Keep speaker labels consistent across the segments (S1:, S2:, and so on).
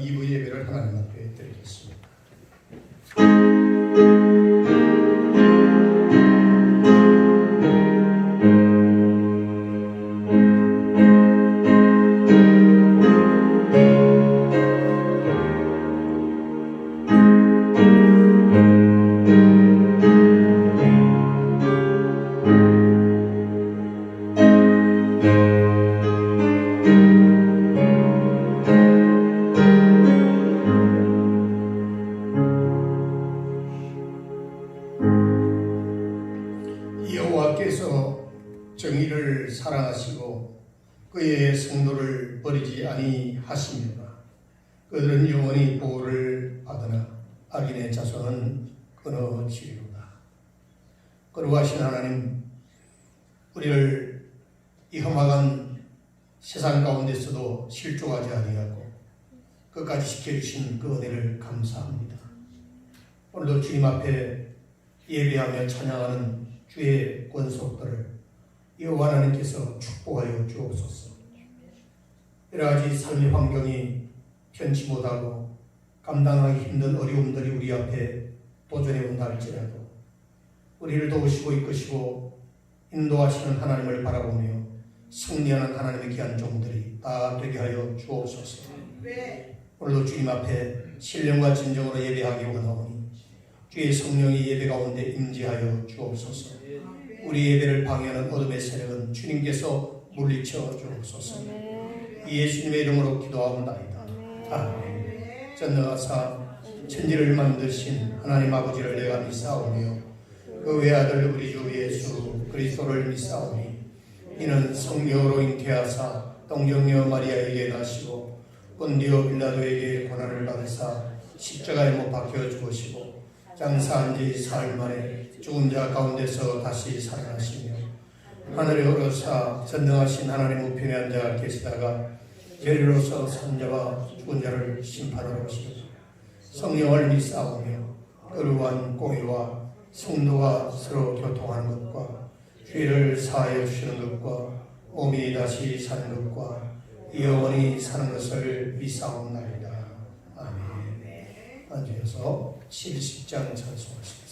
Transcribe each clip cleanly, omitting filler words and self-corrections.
S1: 2부 예배를 하나님 앞에 드리겠습니다. 여호와께서 정의를 사랑하시고 그의 성도를 버리지 아니하시며 그들은 영원히 보호를 받으나 악인의 자손은 끊어지리로다. 거룩하신 하나님, 우리를 이 험악한 세상 가운데서도 실족하지 아니하고 끝까지 지켜주신 그 은혜를 감사합니다. 오늘도 주님 앞에 예배하며 찬양하는 주의 권속들을 여호와 하나님께서 축복하여 주옵소서. 여러 가지 삶의 환경이 편치 못하고 감당하기 힘든 어려움들이 우리 앞에 도전해 온다 할지라도 우리를 도우시고 이끄시고 인도하시는 하나님을 바라보며 승리하는 하나님의 귀한 종들이 다 되게 하여 주옵소서. 오늘도 주님 앞에 신령과 진정으로 예배하기 원하오니 주의 성령이 예배 가운데 임재하여 주옵소서. 우리 예배를 방해하는 어둠의 세력은 주님께서 물리쳐 주옵소서. 예수님의 이름으로 기도하옵나이다. 아멘. 전능하사 천지를 만드신 하나님 아버지를 내가 믿사오며 그 외아들 우리 주 예수 그리스도를 믿사오니 이는 성령으로 잉태하사 동정녀 마리아에게 나시고 본디오 빌라도에게 고난을 받으사 십자가에 못 박혀 죽으시고 장사한 지 사흘 만에 죽은 자 가운데서 다시 살아나시며 하늘에 오르사 전능하신 하나님 우편에 앉아 계시다가 죄인으로서 산 자와 죽은 자를 심판하러 오시고 성령을 믿사오며 거룩한 공의와 성도가 서로 교통하는 것과 죄를 사하여 주시는 것과 몸이 다시 사는 것과 영원히 사는 것을 믿사옵나이다. 아멘. 앉으셔서 70장 찬송하시겠습니다.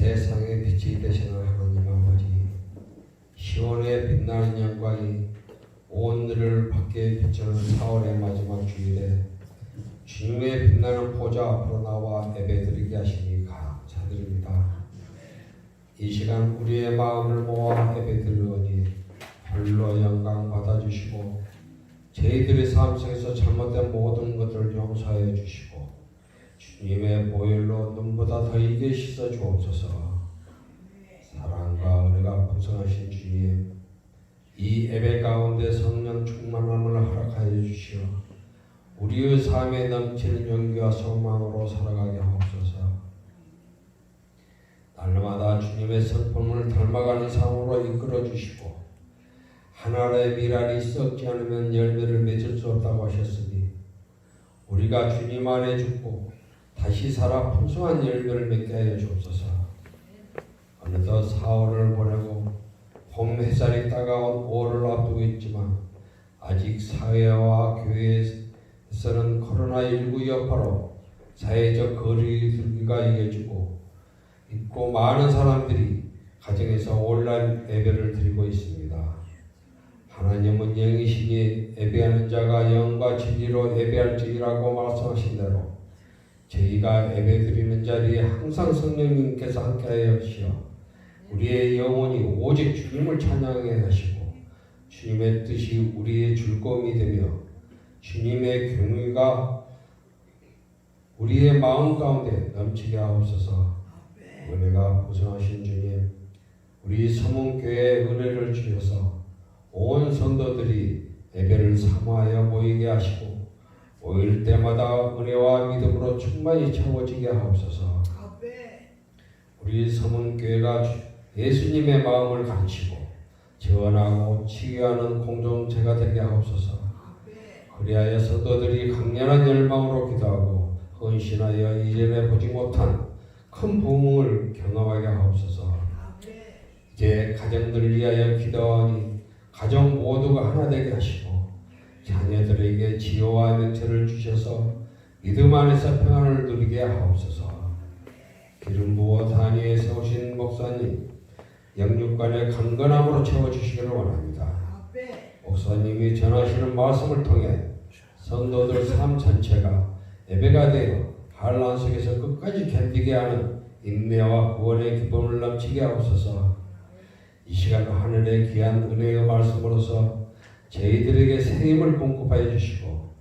S2: 세상의 빛이 되시는 하나님 아버지, 시온의 빛나는 영광이 오늘을 밖에 비추는 4월의 마지막 주일에 주님의 빛나는 보좌 앞으로 나와 예배드리게 하시니 감사드립니다. 이 시간 우리의 마음을 모아 예배드리오니 홀로 영광 받아주시고 저희들의 삶 속에서 잘못된 모든 것들을 용서해 주시고 주님의 보혈로 눈보다 더 이게 씻어 주옵소서. 사랑과 은혜가 풍성하신 주님, 이 예배 가운데 성령 충만함을 허락하여 주시어 우리의 삶에 넘치는 용기와 소망으로 살아가게 하옵소서. 날마다 주님의 성품을 닮아가는 삶으로 이끌어 주시고 하나의 미랄이 썩지 않으면 열매를 맺을 수 없다고 하셨으니 우리가 주님 안에 죽고 다시 살아 풍성한 열매를 맺게 하여 주옵소서. 어느덧 4월을 보내고 봄 햇살이 따가운 5월을 앞두고 있지만 아직 사회와 교회에서는 코로나19 여파로 사회적 거리두기가 이어지고 있고 많은 사람들이 가정에서 온라인 예배를 드리고 있습니다. 하나님은 영이시니 예배하는 자가 영과 진리로 예배할지라고 말씀하신 대로 저희가 예배드리는 자리에 항상 성령님께서 함께하여 주시어 우리의 영혼이 오직 주님을 찬양해 하시고 주님의 뜻이 우리의 즐거움이 되며 주님의 경외가 우리의 마음 가운데 넘치게 하옵소서. 은혜가 보존하신 주님, 우리 서문교회에 은혜를 주셔서 온 성도들이 예배를 사모하여 모이게 하시고 모일 때마다 은혜와 믿음으로 충만히 채워지게 하옵소서. 우리 서문교회가 예수님의 마음을 가르치고 전하고 치유하는 공동체가 되게 하옵소서. 그리하여 성도들이 강렬한 열망으로 기도하고 헌신하여 이전에 보지 못한 큰 부흥을 경험하게 하옵소서. 이제 가정들을 위하여 기도하니 가정 모두가 하나 되게 하시고 자녀들에게 지혜와 명철을 주셔서 믿음 안에서 평안을 누리게 하옵소서. 기름 부어 단위에 세우신 목사님 영육간의 강건함으로 채워주시기를 원합니다. 목사님이 전하시는 말씀을 통해 성도들 삶 전체가 예배가 되어 환난 속에서 끝까지 견디게 하는 인내와 구원의 기쁨을 넘치게 하옵소서. 이 시간 하늘의 귀한 은혜의 말씀으로서 저희들에게 새 힘을 공급하여 주시고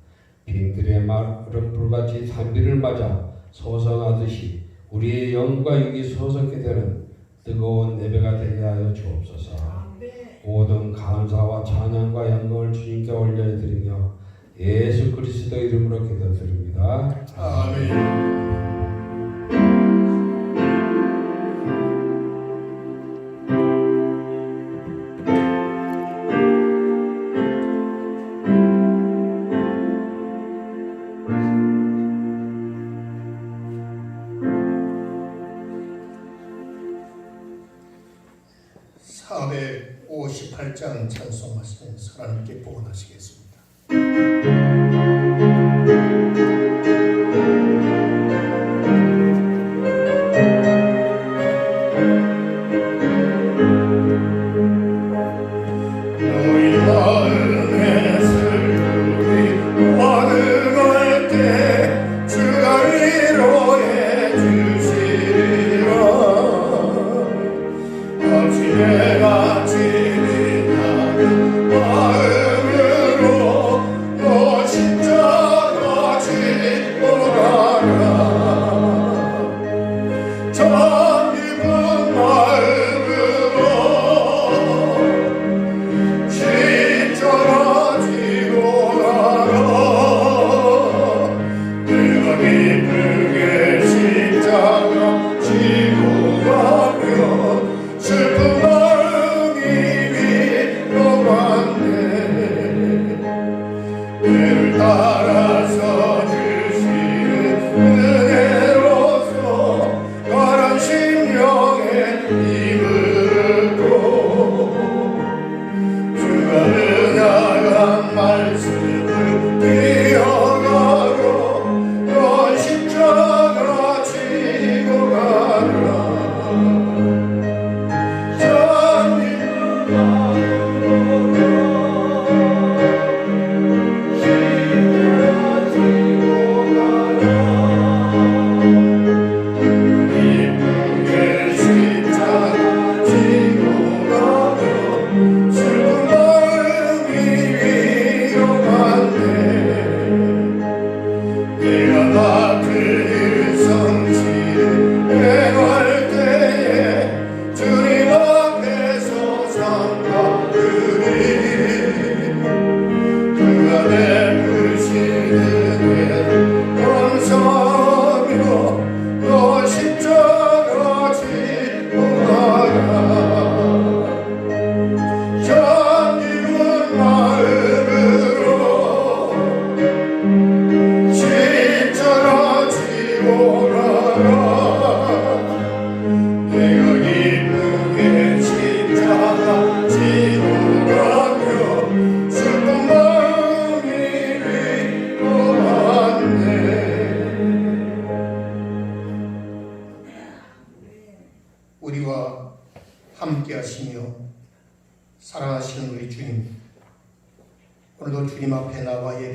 S2: 빙들의 마른 불같이 단비를 맞아 소성하듯이 우리의 영과 육이 소성케 되는 뜨거운 예배가 되게 하여 주옵소서. 모든 감사와 찬양과 영광을 주님께 올려드리며 예수 그리스도 이름으로 기도드립니다.
S1: 아멘. (458장) 찬송하시면서 하나님께 복원하시겠습니다.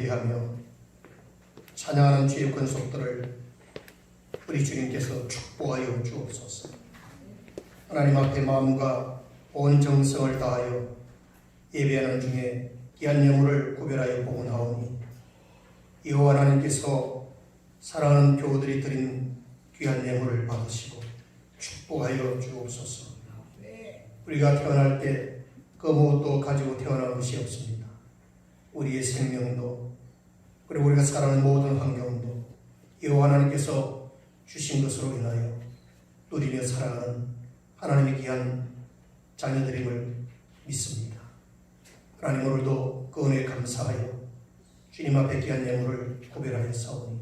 S1: 예배하며 찬양하는 주의 권속들을 우리 주님께서 축복하여 주옵소서. 하나님 앞에 마음과 온 정성을 다하여 예배하는 중에 귀한 예물을 구별하여 봉헌하오니 여호와 하나님께서 사랑하는 교우들이 드린 귀한 예물을 받으시고 축복하여 주옵소서. 우리가 태어날 때 그 무엇도 가지고 태어난 것이 없습니다. 우리의 생명도 그리고 우리가 살아가는 모든 환경도 여호와 하나님께서 주신 것으로 인하여 누리며 살아가는 하나님의 귀한 자녀들임을 믿습니다. 하나님, 오늘도 그 은혜에 감사하여 주님 앞에 귀한 예물을 구별하여 싸우니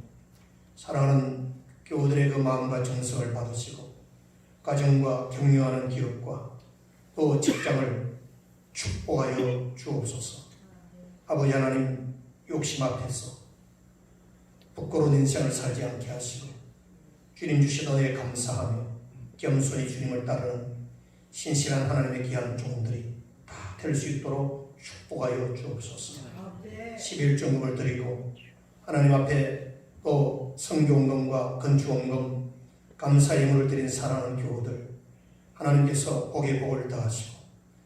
S1: 사랑하는 교우들의 그 마음과 정성을 받으시고 가정과 격려하는 기업과 또 직장을 축복하여 주옵소서. 아버지 하나님, 욕심 앞에서 부끄러운 인생을 살지 않게 하시고 주님 주신 은혜에 감사하며 겸손히 주님을 따르는 신실한 하나님의 귀한 종들이 다 될 수 있도록 축복하여 주옵소서. 11조금을 드리고 하나님 앞에 또 성교원금과 건축원금 감사 예물을 드린 사랑하는 교우들 하나님께서 복에 복을 더하시고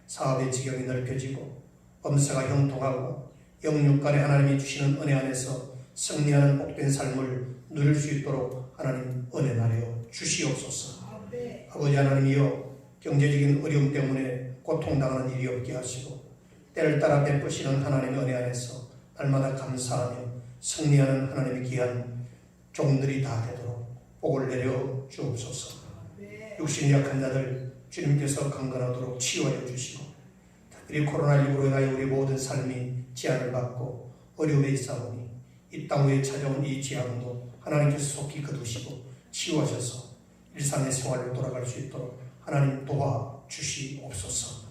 S1: 사업의 지경이 넓혀지고 범사가 형통하고 영육간에 하나님이 주시는 은혜 안에서 승리하는 복된 삶을 누릴 수 있도록 하나님 은혜 나려 주시옵소서. 아버지 하나님이여, 경제적인 어려움 때문에 고통당하는 일이 없게 하시고 때를 따라 베푸시는 하나님의 은혜 안에서 날마다 감사하며 승리하는 하나님의 귀한 종들이 다 되도록 복을 내려 주옵소서. 육신이 약한 자들 주님께서 강건하도록 치유하여 주시고 특별히 코로나19로 인하여 우리 모든 삶이 제한을 받고 어려움에 있사오니 이 땅 위에 찾아온 이 재앙도 하나님께서 속히 거두시고 치유하셔서 일상의 생활로 돌아갈 수 있도록 하나님 도와주시옵소서.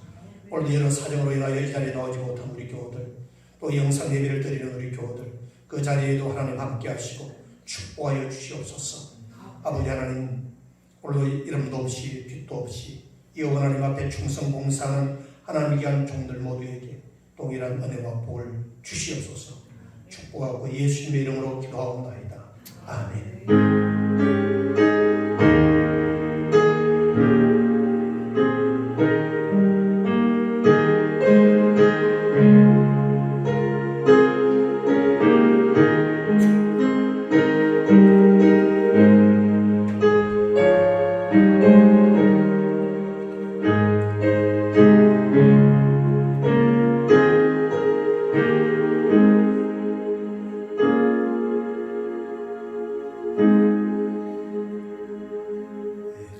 S1: 오늘도 여러 사정으로 인하여 이 자리에 나오지 못한 우리 교우들, 또 영상 예배를 드리는 우리 교우들, 그 자리에도 하나님 함께 하시고 축복하여 주시옵소서. 아버지 하나님, 오늘도 이름도 없이 빛도 없이 여호와 하나님 앞에 충성 봉사하는 하나님의 귀한 종들 모두에게 동일한 은혜와 복을 주시옵소서. 축복하고 예수님의 이름으로 기도하옵나이다. 아멘.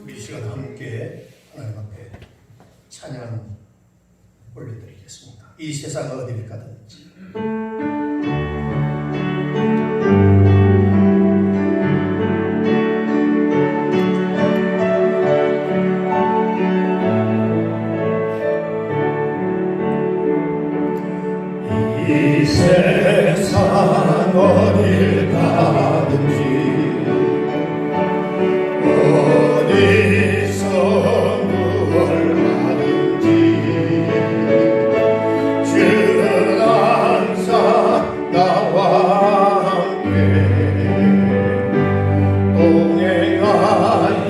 S1: 우리 시간 함께 하나님 앞에 찬양 올려드리겠습니다. 이 세상 어디를 가든지 이 세상 어딜 가든지 어디서 무얼 하든지 주는 항상 나와 함께 동행하여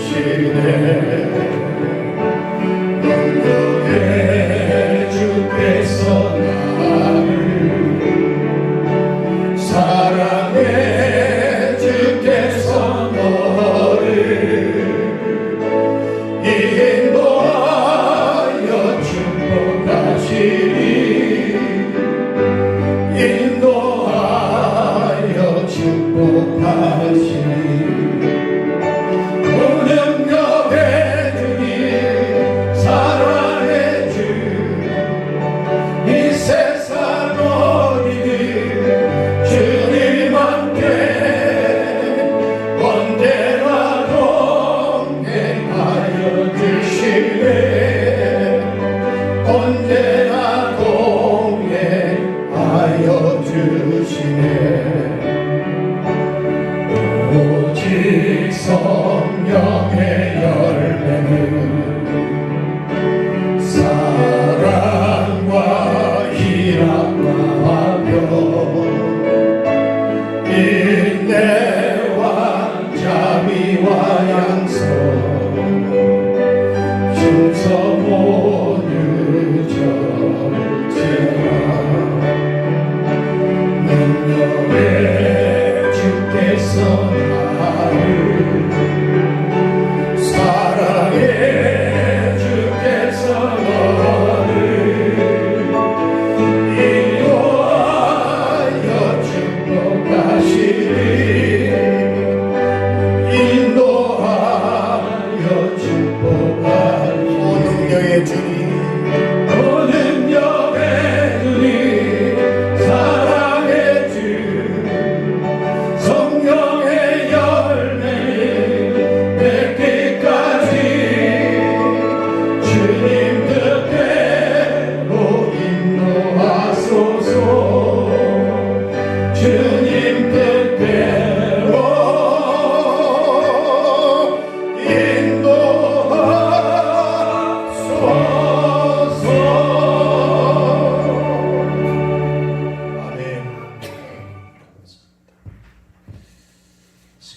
S1: 주시네. 주께서 나를 사랑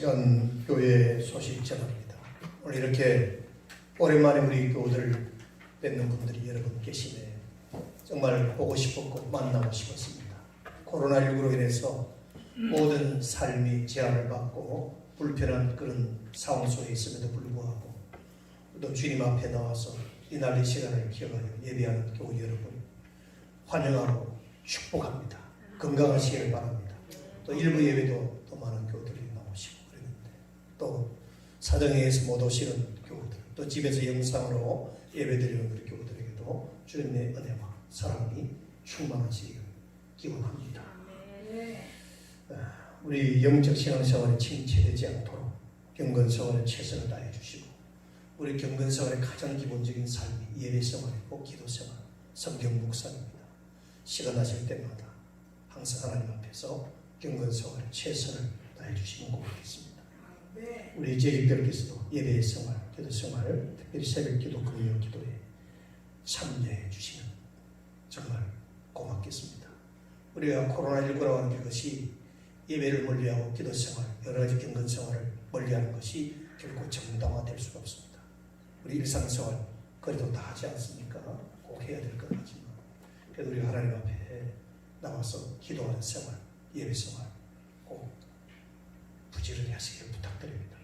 S1: 시간 교회 소식 전합니다. 오늘 이렇게 오랜만에 우리 교우들을 뵙는 분들이 여러 분 계시네. 정말 보고 싶었고 만나고 싶었습니다. 코로나19로 인해서 모든 삶이 제한을 받고 불편한 그런 상황 속에 있음에도 불구하고 또 주님 앞에 나와서 이날의 시간을 기억하여 예배하는 교우 여러분 환영하고 축복합니다. 건강하시길 바랍니다. 또 일부 예배도 또 많은 교우들이 나오시고 그랬는데 또 사정에서 못 오시는 교우들 또 집에서 영상으로 예배드리는 우리 교우들에게도 주님의 은혜와 사랑이 충만하시길 기원합니다. 우리 영적 신앙생활에 침체되지 않도록 경건생활에 최선을 다해 주시고 우리 경건생활의 가장 기본적인 삶이 예배생활이고 기도생활, 성경 묵상입니다. 시간 나실 때마다 항상 하나님 앞에서 경건생활에 최선을 다해 주시는 것 같습니다. 우리 재직들께서도 예배의 생활, 기도생활, 특별히 새벽 기도, 금요 기도에 참여해 주시면 정말 고맙겠습니다. 우리가 코로나19라고 하는 이것이 예배를 멀리하고 기도생활, 여러 가지 경건생활을 멀리하는 것이 결코 정당화될 수가 없습니다. 우리 일상생활 그래도 다 하지 않습니까? 꼭 해야 될 것 같지만 그래도 우리 하나님 앞에 나와서 기도하는 생활, 예배생활 꼭 부지런히 하시길 부탁드립니다.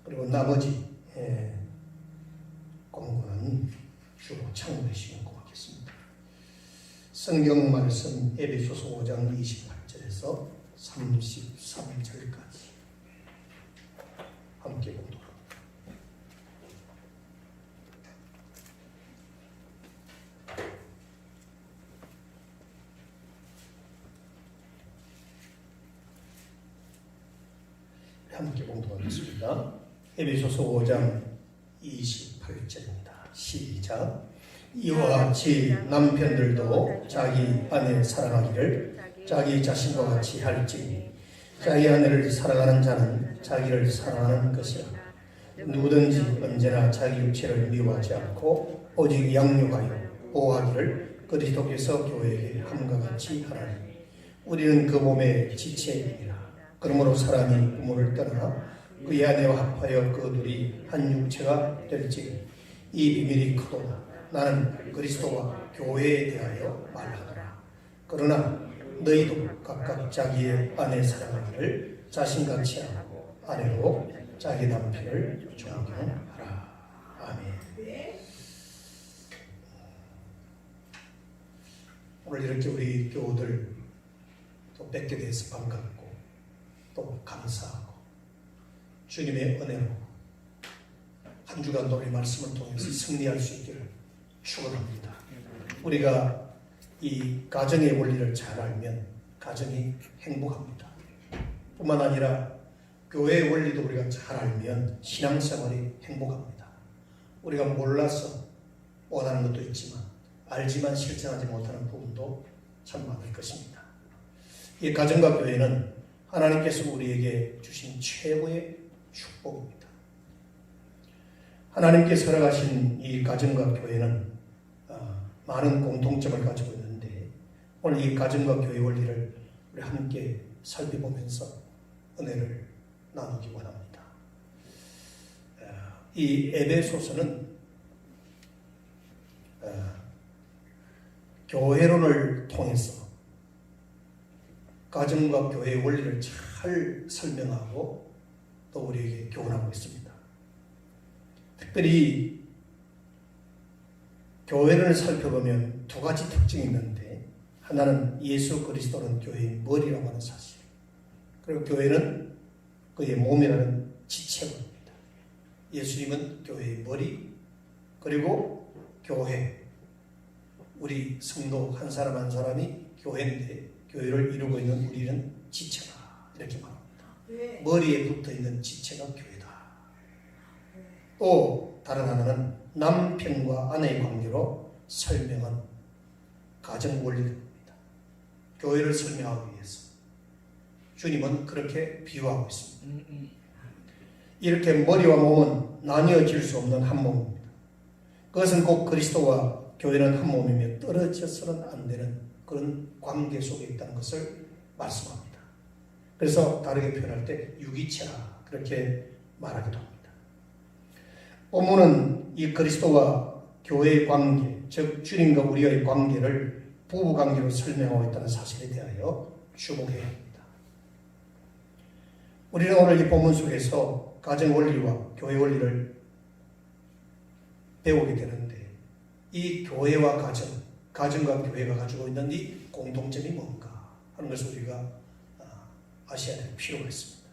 S1: 그리고 나머지 공부는 주로 참고하시면 고맙겠습니다. 성경 말씀 에베소서 5장 28절에서 33절까지 함께 공부합니다. 함께 공부하겠습니다. 에베소서 5장 28절입니다. 시작. 이와 같이 남편들도 자기 아내 사랑하기를 자기 자신과 같이 할지니 자기 아내를 사랑하는 자는 자기를 사랑하는 것이라. 누구든지 언제나 자기 육체를 미워하지 않고 오직 양육하여 보호하기를 그리스도께서 교회에게 함과 같이 하나니 우리는 그 몸의 지체이니라. 그러므로 사람이 부모를 떠나 그의 아내와 합하여 그 둘이 한 육체가 될지 이 비밀이 크도다. 나는 그리스도와 교회에 대하여 말하노라. 그러나 너희도 각각 자기의 아내 사랑하기를 자신같이 하고 아내로 자기 남편을 존경하라. 아멘. 오늘 이렇게 우리 교우들 또 뵙게 돼서 반갑고 또 감사하고 주님의 은혜로 한 주간도 우리 말씀을 통해서 승리할 수 있기를 축원합니다. 우리가 이 가정의 원리를 잘 알면 가정이 행복합니다. 뿐만 아니라 교회의 원리도 우리가 잘 알면 신앙생활이 행복합니다. 우리가 몰라서 원하는 것도 있지만 알지만 실천하지 못하는 부분도 참 많을 것입니다. 이 가정과 교회는 하나님께서 우리에게 주신 최고의 축복입니다. 하나님께서 허락하신 이 가정과 교회는 많은 공통점을 가지고 있는데 오늘 이 가정과 교회 원리를 우리 함께 살펴보면서 은혜를 나누기 원합니다. 이 에베소서는 교회론을 통해서 가정과 교회의 원리를 잘 설명하고 또 우리에게 교훈하고 있습니다. 특별히 교회를 살펴보면 두 가지 특징이 있는데 하나는 예수 그리스도는 교회의 머리라고 하는 사실, 그리고 교회는 그의 몸이라는 지체입니다. 예수님은 교회의 머리, 그리고 교회, 우리 성도 한 사람 한 사람이 교회인데 교회를 이루고 있는 우리는 지체다 이렇게 말합니다. 머리에 붙어있는 지체가 교회다. 또 다른 하나는 남편과 아내의 관계로 설명한 가정 원리입니다. 교회를 설명하기 위해서 주님은 그렇게 비유하고 있습니다. 이렇게 머리와 몸은 나뉘어질 수 없는 한 몸입니다. 그것은 꼭 그리스도와 교회는 한 몸이며 떨어져서는 안 되는 그런 관계 속에 있다는 것을 말씀합니다. 그래서 다르게 표현할 때 유기체라 그렇게 말하기도 합니다. 본문은 이 그리스도와 교회의 관계, 즉 주님과 우리의 관계를 부부관계로 설명하고 있다는 사실에 대하여 주목해야 합니다. 우리는 오늘 이 본문 속에서 가정 원리와 교회 원리를 배우게 되는데 이 교회와 가정과 교회가 가지고 있는 이 공통점이 뭔가 하는 것을 우리가 아셔야 될 필요가 있습니다.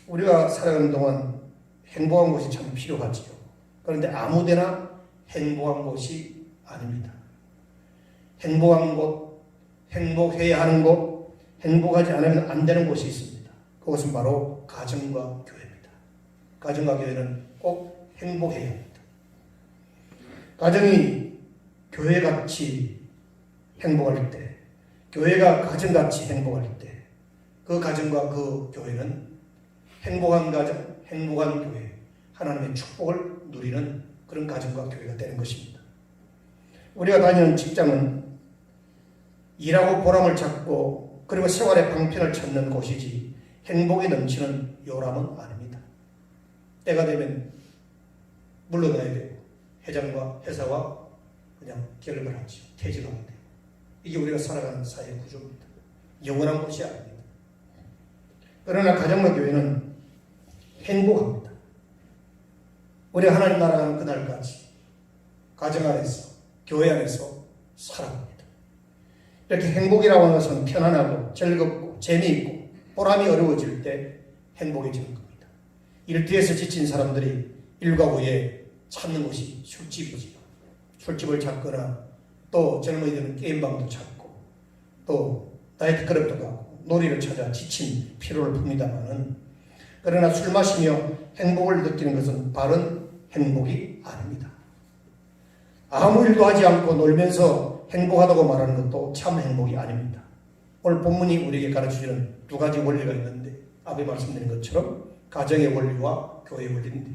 S1: 우리가 살아가는 동안 행복한 곳이 참 필요하지요. 그런데 아무데나 행복한 곳이 아닙니다. 행복한 곳, 행복해야 하는 곳, 행복하지 않으면 안 되는 곳이 있습니다. 그것은 바로 가정과 교회입니다. 가정과 교회는 꼭 행복해야 합니다. 가정이 교회같이 행복할 때, 교회가 가정같이 행복할 때, 그 가정과 그 교회는 행복한 가정, 행복한 교회, 하나님의 축복을 누리는 그런 가정과 교회가 되는 것입니다. 우리가 다니는 직장은 일하고 보람을 찾고 그리고 생활의 방편을 찾는 곳이지 행복이 넘치는 요람은 아닙니다. 때가 되면 물러나야 되고 회장과 회사와 그냥 결별하지, 퇴직하면 돼요. 이게 우리가 살아가는 사회 구조입니다. 영원한 곳이 아닙니다. 그러나 가정과 교회는 행복합니다. 우리가 하나님 나라가는 그날까지 가정 안에서, 교회 안에서 살아갑니다. 이렇게 행복이라고 하는 것은 편안하고 즐겁고 재미있고 보람이 어려워질 때 행복해지는 겁니다. 일터에서 지친 사람들이 일과 후에 찾는 곳이 술집이지요. 술집을 찾거나 또 젊은이들은 게임방도 찾고 또 나이트클럽도 가고 놀이를 찾아 지친 피로를 풉니다마는 그러나 술 마시며 행복을 느끼는 것은 바른 행복이 아닙니다. 아무 일도 하지 않고 놀면서 행복하다고 말하는 것도 참 행복이 아닙니다. 오늘 본문이 우리에게 가르쳐주는 두 가지 원리가 있는데 앞에 말씀드린 것처럼 가정의 원리와 교회의 원리인데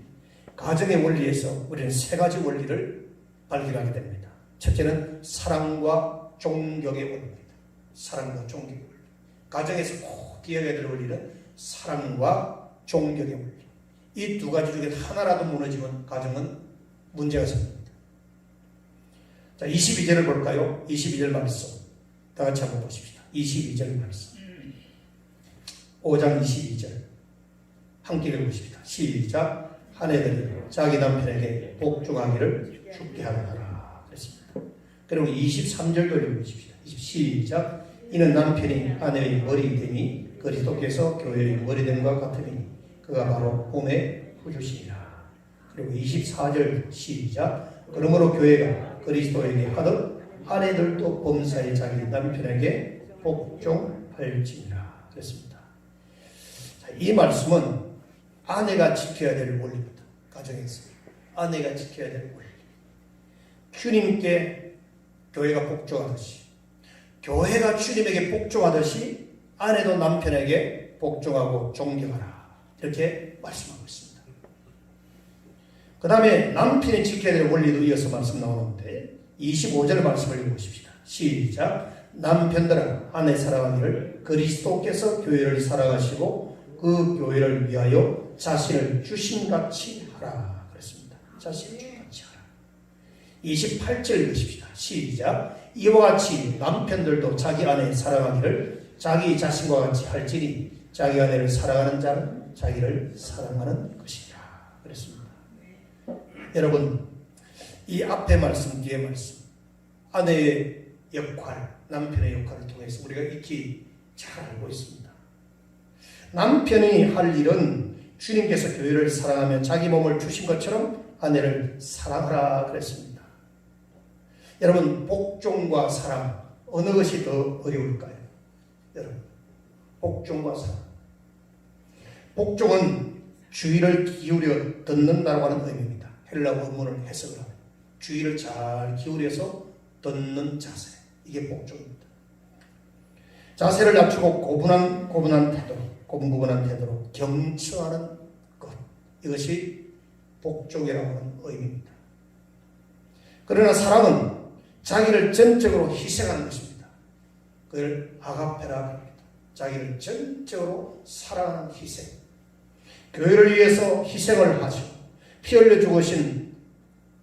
S1: 가정의 원리에서 우리는 세 가지 원리를 발견하게 됩니다. 첫째는 사랑과 존경의 원리입니다. 사랑과 존경의 원리. 가정에서 꼭 기억해야 될 원리는 사랑과 존경의 원리. 이 두 가지 중에 하나라도 무너지면 가정은 문제가 생깁니다. 자, 22절을 볼까요? 22절 말씀. 다 같이 한번 보십시다. 22절 말씀. 5장 22절. 함께 읽어보십시다. 시작. 아내들이 자기 남편에게 복종하기를 죽게 하라 그랬습니다. 그리고 23절도 읽어보십시다. 시작. 이는 남편이 아내의 머리이 되니 그리스도께서 교회의 머리됨과 같으니 그가 바로 몸의 후주시니라. 그리고 24절 시작. 그러므로 교회가 그리스도에게 하듯 아내들도 범사에 자기 남편에게 복종할지니라 그랬습니다. 자, 이 말씀은 아내가 지켜야 될 원리입니다. 가정에서 아내가 지켜야 될 원리. 주님께 교회가 복종하듯이 교회가 주님에게 복종하듯이 아내도 남편에게 복종하고 존경하라. 이렇게 말씀하고 있습니다. 그 다음에 남편이 지켜야 될 원리도 이어서 말씀 나오는데 25절 말씀을 읽어보십시다. 시작. 남편들아 아내 사랑하기를 그리스도께서 교회를 사랑하시고 그 교회를 위하여 자신을 주심같이 하라 그랬습니다. 자신을 주심같이 하라. 28절 읽으십시다. 시작. 이와 같이 남편들도 자기 아내 사랑하기를 자기 자신과 같이 할지니 자기 아내를 사랑하는 자는 자기를 사랑하는 것이라 그랬습니다. 여러분, 이 앞에 말씀 뒤에 말씀 아내의 역할, 남편의 역할을 통해서 우리가 익히 잘 알고 있습니다. 남편이 할 일은 주님께서 교회를 사랑하며 자기 몸을 주신 것처럼 아내를 사랑하라 그랬습니다. 여러분, 복종과 사랑 어느 것이 더 어려울까요? 여러분, 복종과 사랑. 복종은 주의를 기울여 듣는다고 하는 의미입니다. 헬라 원문을 해석을 하면 주의를 잘 기울여서 듣는 자세, 이게 복종입니다. 자세를 낮추고 고분한 태도로 경청하는 것, 이것이 복종이라고 하는 의미입니다. 그러나 사랑은 자기를 전적으로 희생하는 것입니다. 그걸 아가페라 합니다. 자기를 전적으로 사랑하는 희생, 교회를 위해서 희생을 하죠. 피 흘려 죽으신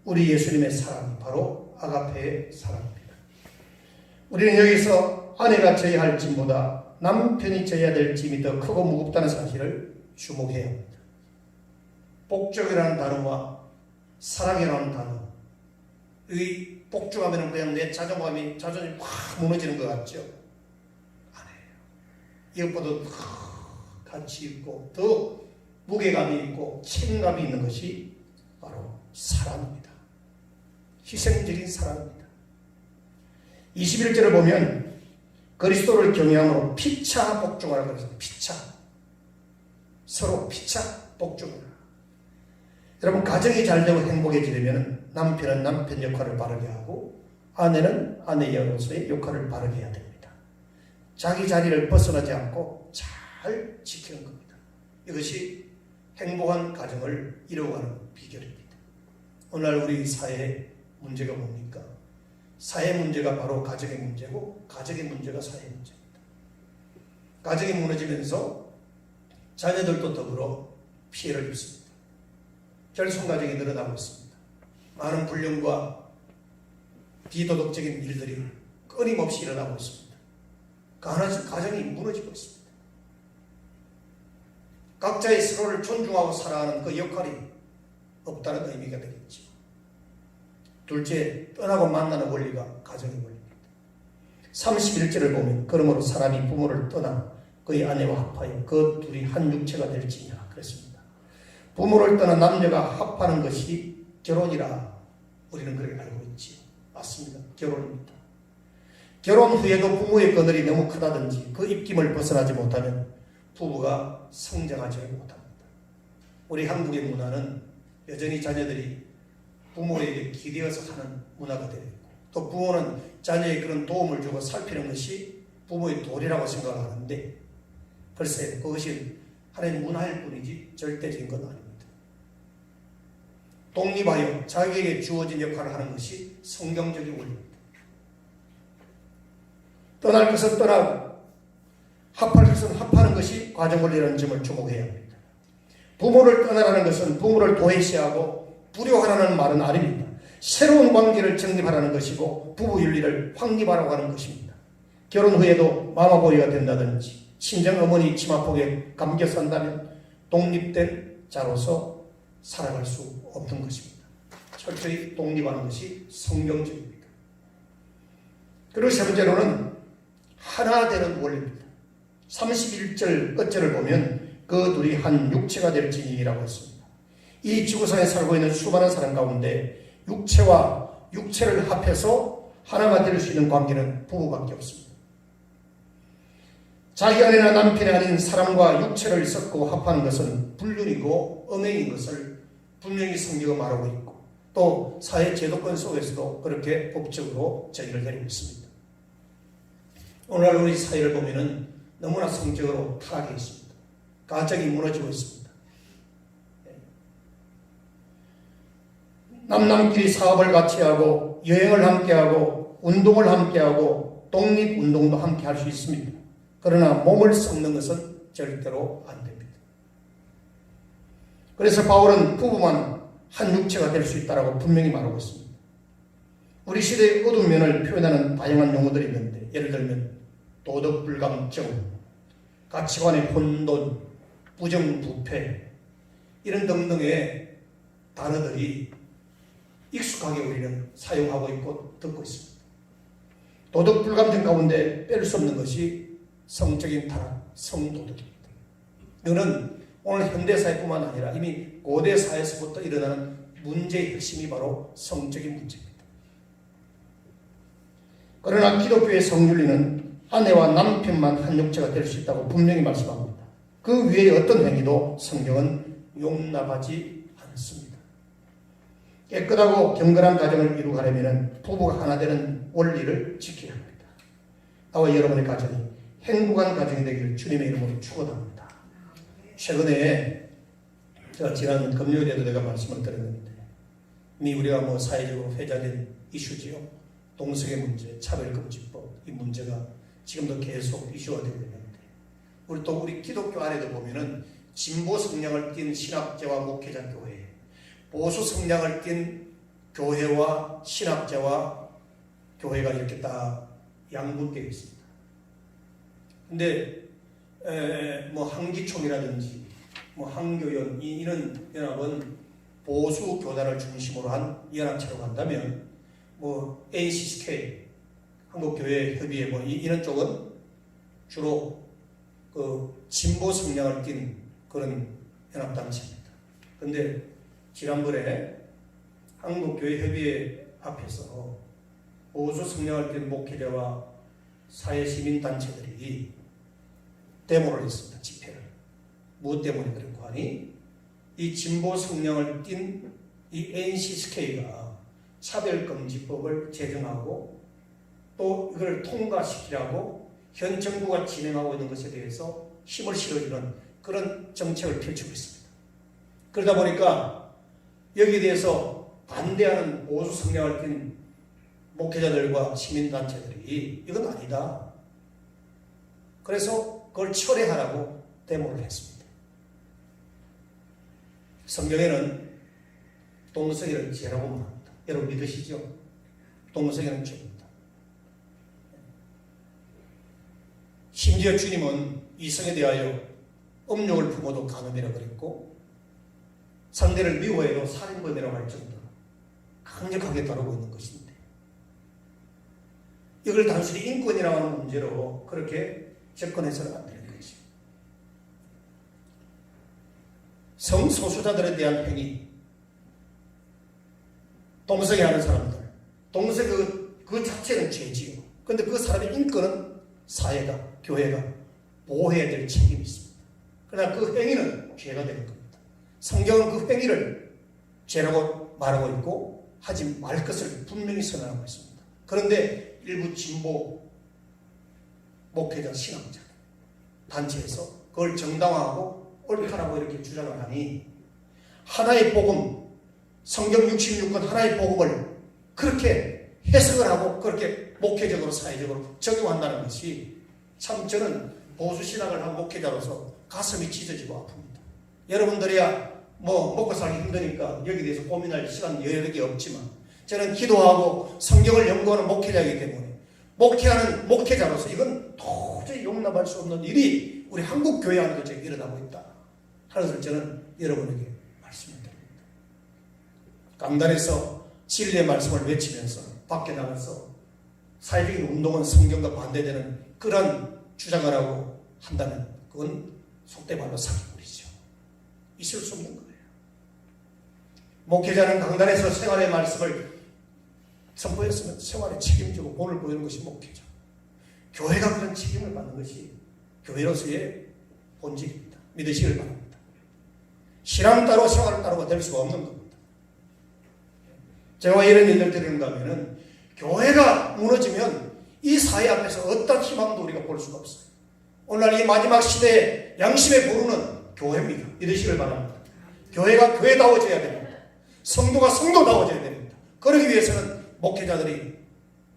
S1: 우리 예수님의 사랑이 바로 아가페의 사랑입니다. 우리는 여기서 아내가 져야 할 짐보다 남편이 져야 될 짐이 더 크고 무겁다는 사실을 주목해야 합니다. 복종이라는 단어와 사랑이라는 단어, 이 복종하면 그냥 내 자존감이 확 무너지는 것 같죠? 아니에요. 이것보다 더 가치 있고 더 무게감이 있고 책임감이 있는 것이 바로 사랑입니다. 희생적인 사랑입니다. 21절을 보면 그리스도를 경외함으로 피차 복종하라고 해서 피차, 서로 피차 복종하라. 여러분, 가정이 잘 되고 행복해지려면 남편은 남편 역할을 바르게 하고 아내는 아내로서의 역할을 바르게 해야 됩니다. 자기 자리를 벗어나지 않고 잘 지키는 겁니다. 이것이 행복한 가정을 이루어가는 비결입니다. 오늘 우리 사회의 문제가 뭡니까? 사회 문제가 바로 가정의 문제고 가정의 문제가 사회 문제입니다. 가정이 무너지면서 자녀들도 더불어 피해를 입습니다. 결손가정이 늘어나고 있습니다. 많은 불륜과 비도덕적인 일들이 끊임없이 일어나고 있습니다. 가정이 무너지고 있습니다. 각자의 서로를 존중하고 사랑하는 그 역할이 없다는 의미가 되겠죠. 둘째, 떠나고 만나는 원리가 가정의 원리입니다. 31절을 보면 그러므로 사람이 부모를 떠나 그의 아내와 합하여 그 둘이 한 육체가 될지니라 그랬습니다. 부모를 떠나 남녀가 합하는 것이 결혼이라 우리는 그렇게 알고 있지요. 맞습니다. 결혼입니다. 결혼 후에도 부모의 그늘이 너무 크다든지 그 입김을 벗어나지 못하면 부부가 성장하지 못합니다. 우리 한국의 문화는 여전히 자녀들이 부모에게 기대어서 사는 문화가 되어 있고 또 부모는 자녀의 그런 도움을 주고 살피는 것이 부모의 도리라고 생각을 하는데 글쎄 그것이 하나의 문화일 뿐이지 절대적인 건 아닙니다. 독립하여 자기에게 주어진 역할을 하는 것이 성경적인 원리입니다. 떠날 것은 떠나고 합할 것은 합하는 것이 과정원리라는 점을 주목해야 합니다. 부모를 떠나라는 것은 부모를 도외시하고 불효하라는 말은 아닙니다. 새로운 관계를 정립하라는 것이고 부부윤리를 확립하라고 하는 것입니다. 결혼 후에도 마마보이가 된다든지 친정 어머니 치마폭에 감겨 산다면 독립된 자로서 살아갈 수 없는 것입니다. 철저히 독립하는 것이 성경적입니다. 그리고 세 번째로는 하나 되는 원리입니다. 31절 끝절을 보면 그 둘이 한 육체가 될지니라고 했습니다. 이 지구상에 살고 있는 수많은 사람 가운데 육체와 육체를 합해서 하나가 될 수 있는 관계는 부부밖에 없습니다. 자기 아내나 남편이 아닌 사람과 육체를 섞고 합하는 것은 불륜이고 음행인 것을 분명히 성경은 말하고 있고 또 사회 제도권 속에서도 그렇게 법적으로 정의를 내리고 있습니다. 오늘날 우리 사회를 보면은 너무나 성적으로 타락해 있습니다. 가정이 무너지고 있습니다. 남남끼리 사업을 같이 하고 여행을 함께 하고 운동을 함께 하고 독립운동도 함께 할 수 있습니다. 그러나 몸을 섞는 것은 절대로 안 됩니다. 그래서 바울은 부부만 한 육체가 될 수 있다고 분명히 말하고 있습니다. 우리 시대의 어두운 면을 표현하는 다양한 용어들이 있는데 예를 들면 도덕불감증, 가치관의 혼돈, 부정부패 이런 등등의 단어들이 익숙하게 우리는 사용하고 있고 듣고 있습니다. 도덕불감증 가운데 뺄 수 없는 것이 성적인 타락, 성도덕입니다. 이거는 오늘 현대사회뿐만 아니라 이미 고대사회에서부터 일어나는 문제의 핵심이 바로 성적인 문제입니다. 그러나 기독교의 성윤리는 아내와 남편만 한 육체가 될 수 있다고 분명히 말씀합니다. 그 위에 어떤 행위도 성경은 용납하지 않습니다. 깨끗하고 경건한 가정을 이루가려면 부부가 하나 되는 원리를 지켜야 합니다. 나와 여러분의 가정이 행복한 가정이 되기를 주님의 이름으로 축원합니다. 최근에 제가 지난 금요일에도 내가 말씀을 드렸는데 이미 우리가 사회적으로 회자된 이슈지요. 동성애 문제, 차별금지법 이 문제가 지금도 계속 이슈가 되고 있는데 우리 기독교 안에도 보면은 진보 성향을 띤 신학자와 목회자 교회, 보수 성향을 띤 교회와 신학자와 교회가 이렇게 딱 양분되어 있습니다. 근데 뭐 한기총이라든지 뭐 한교연 이런 연합은 보수 교단을 중심으로 한 연합체로 간다면 뭐 NCSK 한국교회 협의회 뭐 이런 쪽은 주로 그 진보 성향을 띤 그런 연합단체입니다. 그런데 지난번에 한국교회 협의회 앞에서 보수 성향을 띤 목회자와 사회시민단체들이 데모를 했습니다. 집회를. 무엇 때문에 그랬고 하니 이 진보 성향을 띤 이 NCSK가 차별금지법을 제정하고 또 이걸 통과시키라고 현 정부가 진행하고 있는 것에 대해서 힘을 실어주는 그런 정책을 펼치고 있습니다. 그러다 보니까 여기에 대해서 반대하는 보수 성향을 띤 목회자들과 시민단체들이 이건 아니다. 그래서 그걸 철회하라고 데모를 했습니다. 성경에는 동성애를 죄라고 말합니다. 여러분 믿으시죠? 동성애는 죄입니다. 심지어 주님은 이성에 대하여 음욕을 품어도 간음이라고 그랬고 상대를 미워해도 살인범이라고 할 정도로 강력하게 다루고 있는 것인데 이걸 단순히 인권이라고 하는 문제로 그렇게 접근해서는 안 되는 거죠. 성소수자들에 대한 행위, 동성애하는 사람들, 동성애 그 자체는 죄지요. 그런데 그 사람의 인권은 사회가, 교회가 보호해야 될 책임이 있습니다. 그러나 그 행위는 죄가 되는 겁니다. 성경은 그 행위를 죄라고 말하고 있고 하지 말 것을 분명히 선언하고 있습니다. 그런데 일부 진보 목회자 신학자 단체에서 그걸 정당화하고 옳다라고 이렇게 주장을 하니 하나의 복음, 성경 66권 하나의 복음을 그렇게 해석을 하고 그렇게 목회적으로 사회적으로 적용한다는 것이 참 저는 보수 신학을 한 목회자로서 가슴이 찢어지고 아픕니다. 여러분들이야 뭐 먹고 살기 힘드니까 여기에 대해서 고민할 시간 여력이 없지만 저는 기도하고 성경을 연구하는 목회자이기 때문에 목회하는 목회자로서 이건 도저히 용납할 수 없는 일이 우리 한국 교회 안에도 지금 일어나고 있다 하는 것을 저는 여러분에게 말씀드립니다. 강단에서 진리의 말씀을 외치면서 밖에 나가서 사회적인 운동은 성경과 반대되는 그런 주장을 하고 한다면 그건 속된 말로 사기꾼이죠. 있을 수 없는 거예요. 목회자는 강단에서 생활의 말씀을 선포했으면 생활에 책임지고 본을 보이는 것이 목회자. 교회가 그런 책임을 받는 것이 교회로서의 본질입니다. 믿으시길 바랍니다. 신앙 따로 생활을 따로가 될 수가 없는 겁니다. 제가 이런 일을 드리는가 하면은 교회가 무너지면 이 사회 앞에서 어떤 희망도 우리가 볼 수가 없어요. 오늘날 이 마지막 시대에 양심의 보루는 교회입니다. 믿으시길 바랍니다. 교회가 교회다워져야 됩니다. 성도가 성도다워져야 됩니다. 그러기 위해서는 목회자들이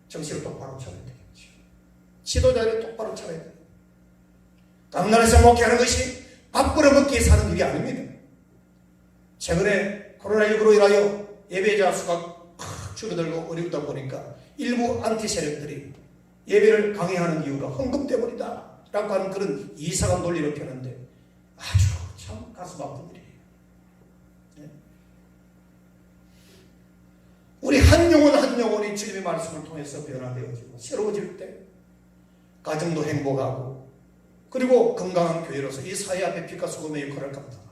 S1: 정신을 똑바로 차려야 되겠죠. 지도자들이 똑바로 차려야 돼요. 강단에서 목회하는 것이 밥 벌어먹기에 사는 일이 아닙니다. 최근에 코로나19로 인하여 예배자 수가 확 줄어들고 어렵다 보니까 일부 안티 세력들이 예배를 강행하는 이유가 헌금 때문이다 라고 하는 그런 이상한 논리를 펴는데 아주 참 가슴 아픈 일이에요. 네. 우리 한 영혼이 주님의 말씀을 통해서 변화되어지고 새로워질 때 가정도 행복하고 그리고 건강한 교회로서 이 사회 앞에 빛과 소금의 역할을 감당하고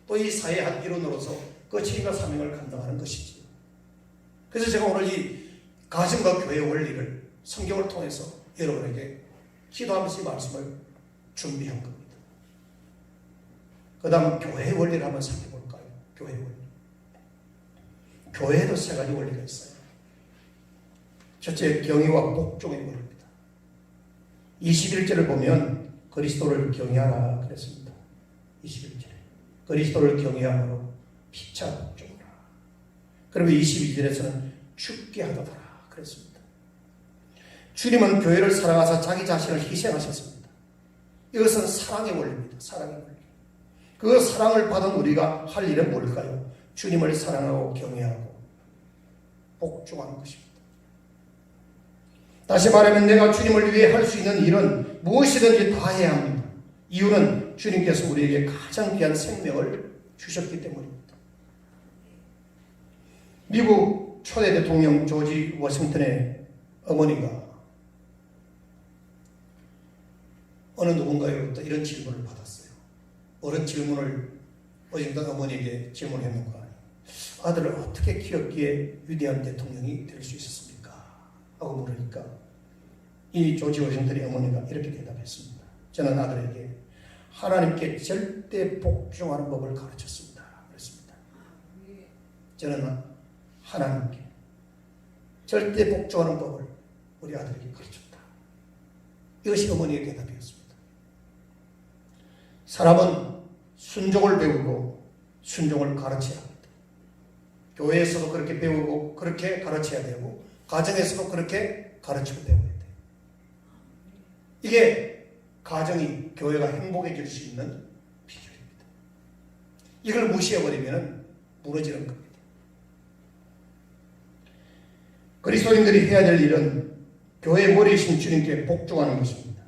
S1: 또 이 사회의 한 일원으로서 그 책임과 사명을 감당하는 것이지요. 그래서 제가 오늘 이 가정과 교회 원리를 성경을 통해서 여러분에게 기도하면서 이 말씀을 준비한 겁니다. 그 다음 교회의 원리를 한번 살펴볼까요? 교회의 원리. 교회에도 세 가지 원리가 있어요. 첫째, 경외와 복종의 원리입니다. 21절을 보면 그리스도를 경외하라 그랬습니다. 21절에 그리스도를 경외함으로 피차 복종하라. 그리고 22절에서는 죽게 하도다 그랬습니다. 주님은 교회를 사랑하사 자기 자신을 희생하셨습니다. 이것은 사랑의 원리입니다. 사랑의 원리. 그 사랑을 받은 우리가 할 일은 뭘까요? 주님을 사랑하고 경외하고 복종하는 것입니다. 다시 말하면 내가 주님을 위해 할 수 있는 일은 무엇이든지 다 해야 합니다. 이유는 주님께서 우리에게 가장 귀한 생명을 주셨기 때문입니다. 미국 초대 대통령 조지 워싱턴의 어머니가 어느 누군가로부터 이런 질문을 받았어요. 어떤 질문을 워싱턴 어머니에게 질문했는가? 아들을 어떻게 키웠기에 위대한 대통령이 될 수 있었습니까? 하고 물으니까 이 조지 워싱턴의 어머니가 이렇게 대답했습니다. 저는 아들에게 하나님께 절대 복종하는 법을 가르쳤습니다. 그랬습니다. 저는 하나님께 절대 복종하는 법을 우리 아들에게 가르쳤다. 이것이 어머니의 대답이었습니다. 사람은 순종을 배우고 순종을 가르쳐야 합니다. 교회에서도 그렇게 배우고 그렇게 가르쳐야 되고 가정에서도 그렇게 가르치고 배워야 돼요. 이게 가정이 교회가 행복해질 수 있는 비결입니다. 이걸 무시해버리면 무너지는 겁니다. 그리스도인들이 해야 될 일은 교회의 머리이신 주님께 복종하는 것입니다.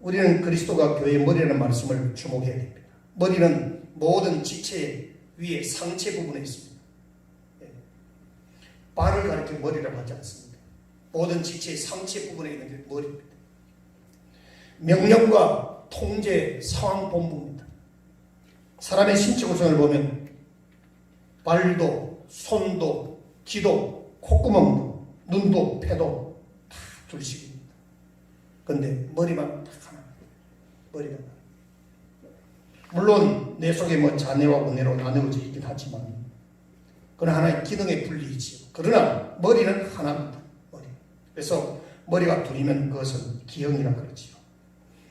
S1: 우리는 그리스도가 교회의 머리라는 말씀을 주목해야 됩니다. 머리는 모든 지체 위에 상체 부분에 있습니다. 발을 가리켜 머리라고 하지 않습니다. 모든 지체의 상체 부분에 있는 게 머리입니다. 명령과 통제, 상황 본부입니다. 사람의 신체 구성을 보면 발도, 손도, 귀도, 콧구멍도, 눈도, 폐도 다 둘씩입니다. 그런데 머리만 딱 하나, 머리가 하나. 물론 내 속에 뭐 자뇌와 원뇌로 나누어져 있긴 하지만 그건 하나의 기능의 분리이지요. 그러나 머리는 하나입니다. 머리. 그래서 머리가 둘이면 그것은 기형이라 그러지요.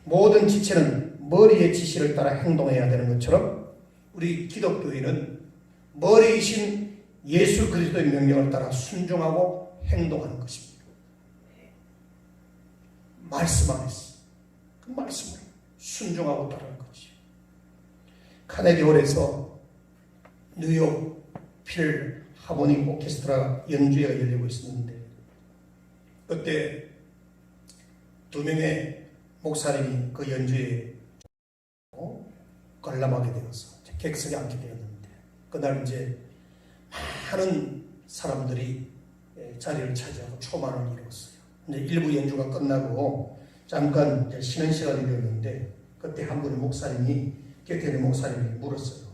S1: 모든 지체는 머리의 지시를 따라 행동해야 되는 것처럼 우리 기독교인은 머리이신 예수 그리스도의 명령을 따라 순종하고 행동하는 것입니다. 말씀 안에서 그 말씀을 순종하고 따르는 거죠. 카네기 홀에서 뉴욕 필 하모닉 오케스트라 연주회가 열리고 있었는데 그때 2명의 목사님이 그 연주회에 관람하게 되어서 객석에 앉게 되었는데 그날 이제 많은 사람들이 자리를 차지하고 초만을 이루었어요. 이제 일부 연주가 끝나고 잠깐 이제 쉬는 시간이 되었는데 그때 한 분의 목사님이 곁에 있는 목사님이 물었어요.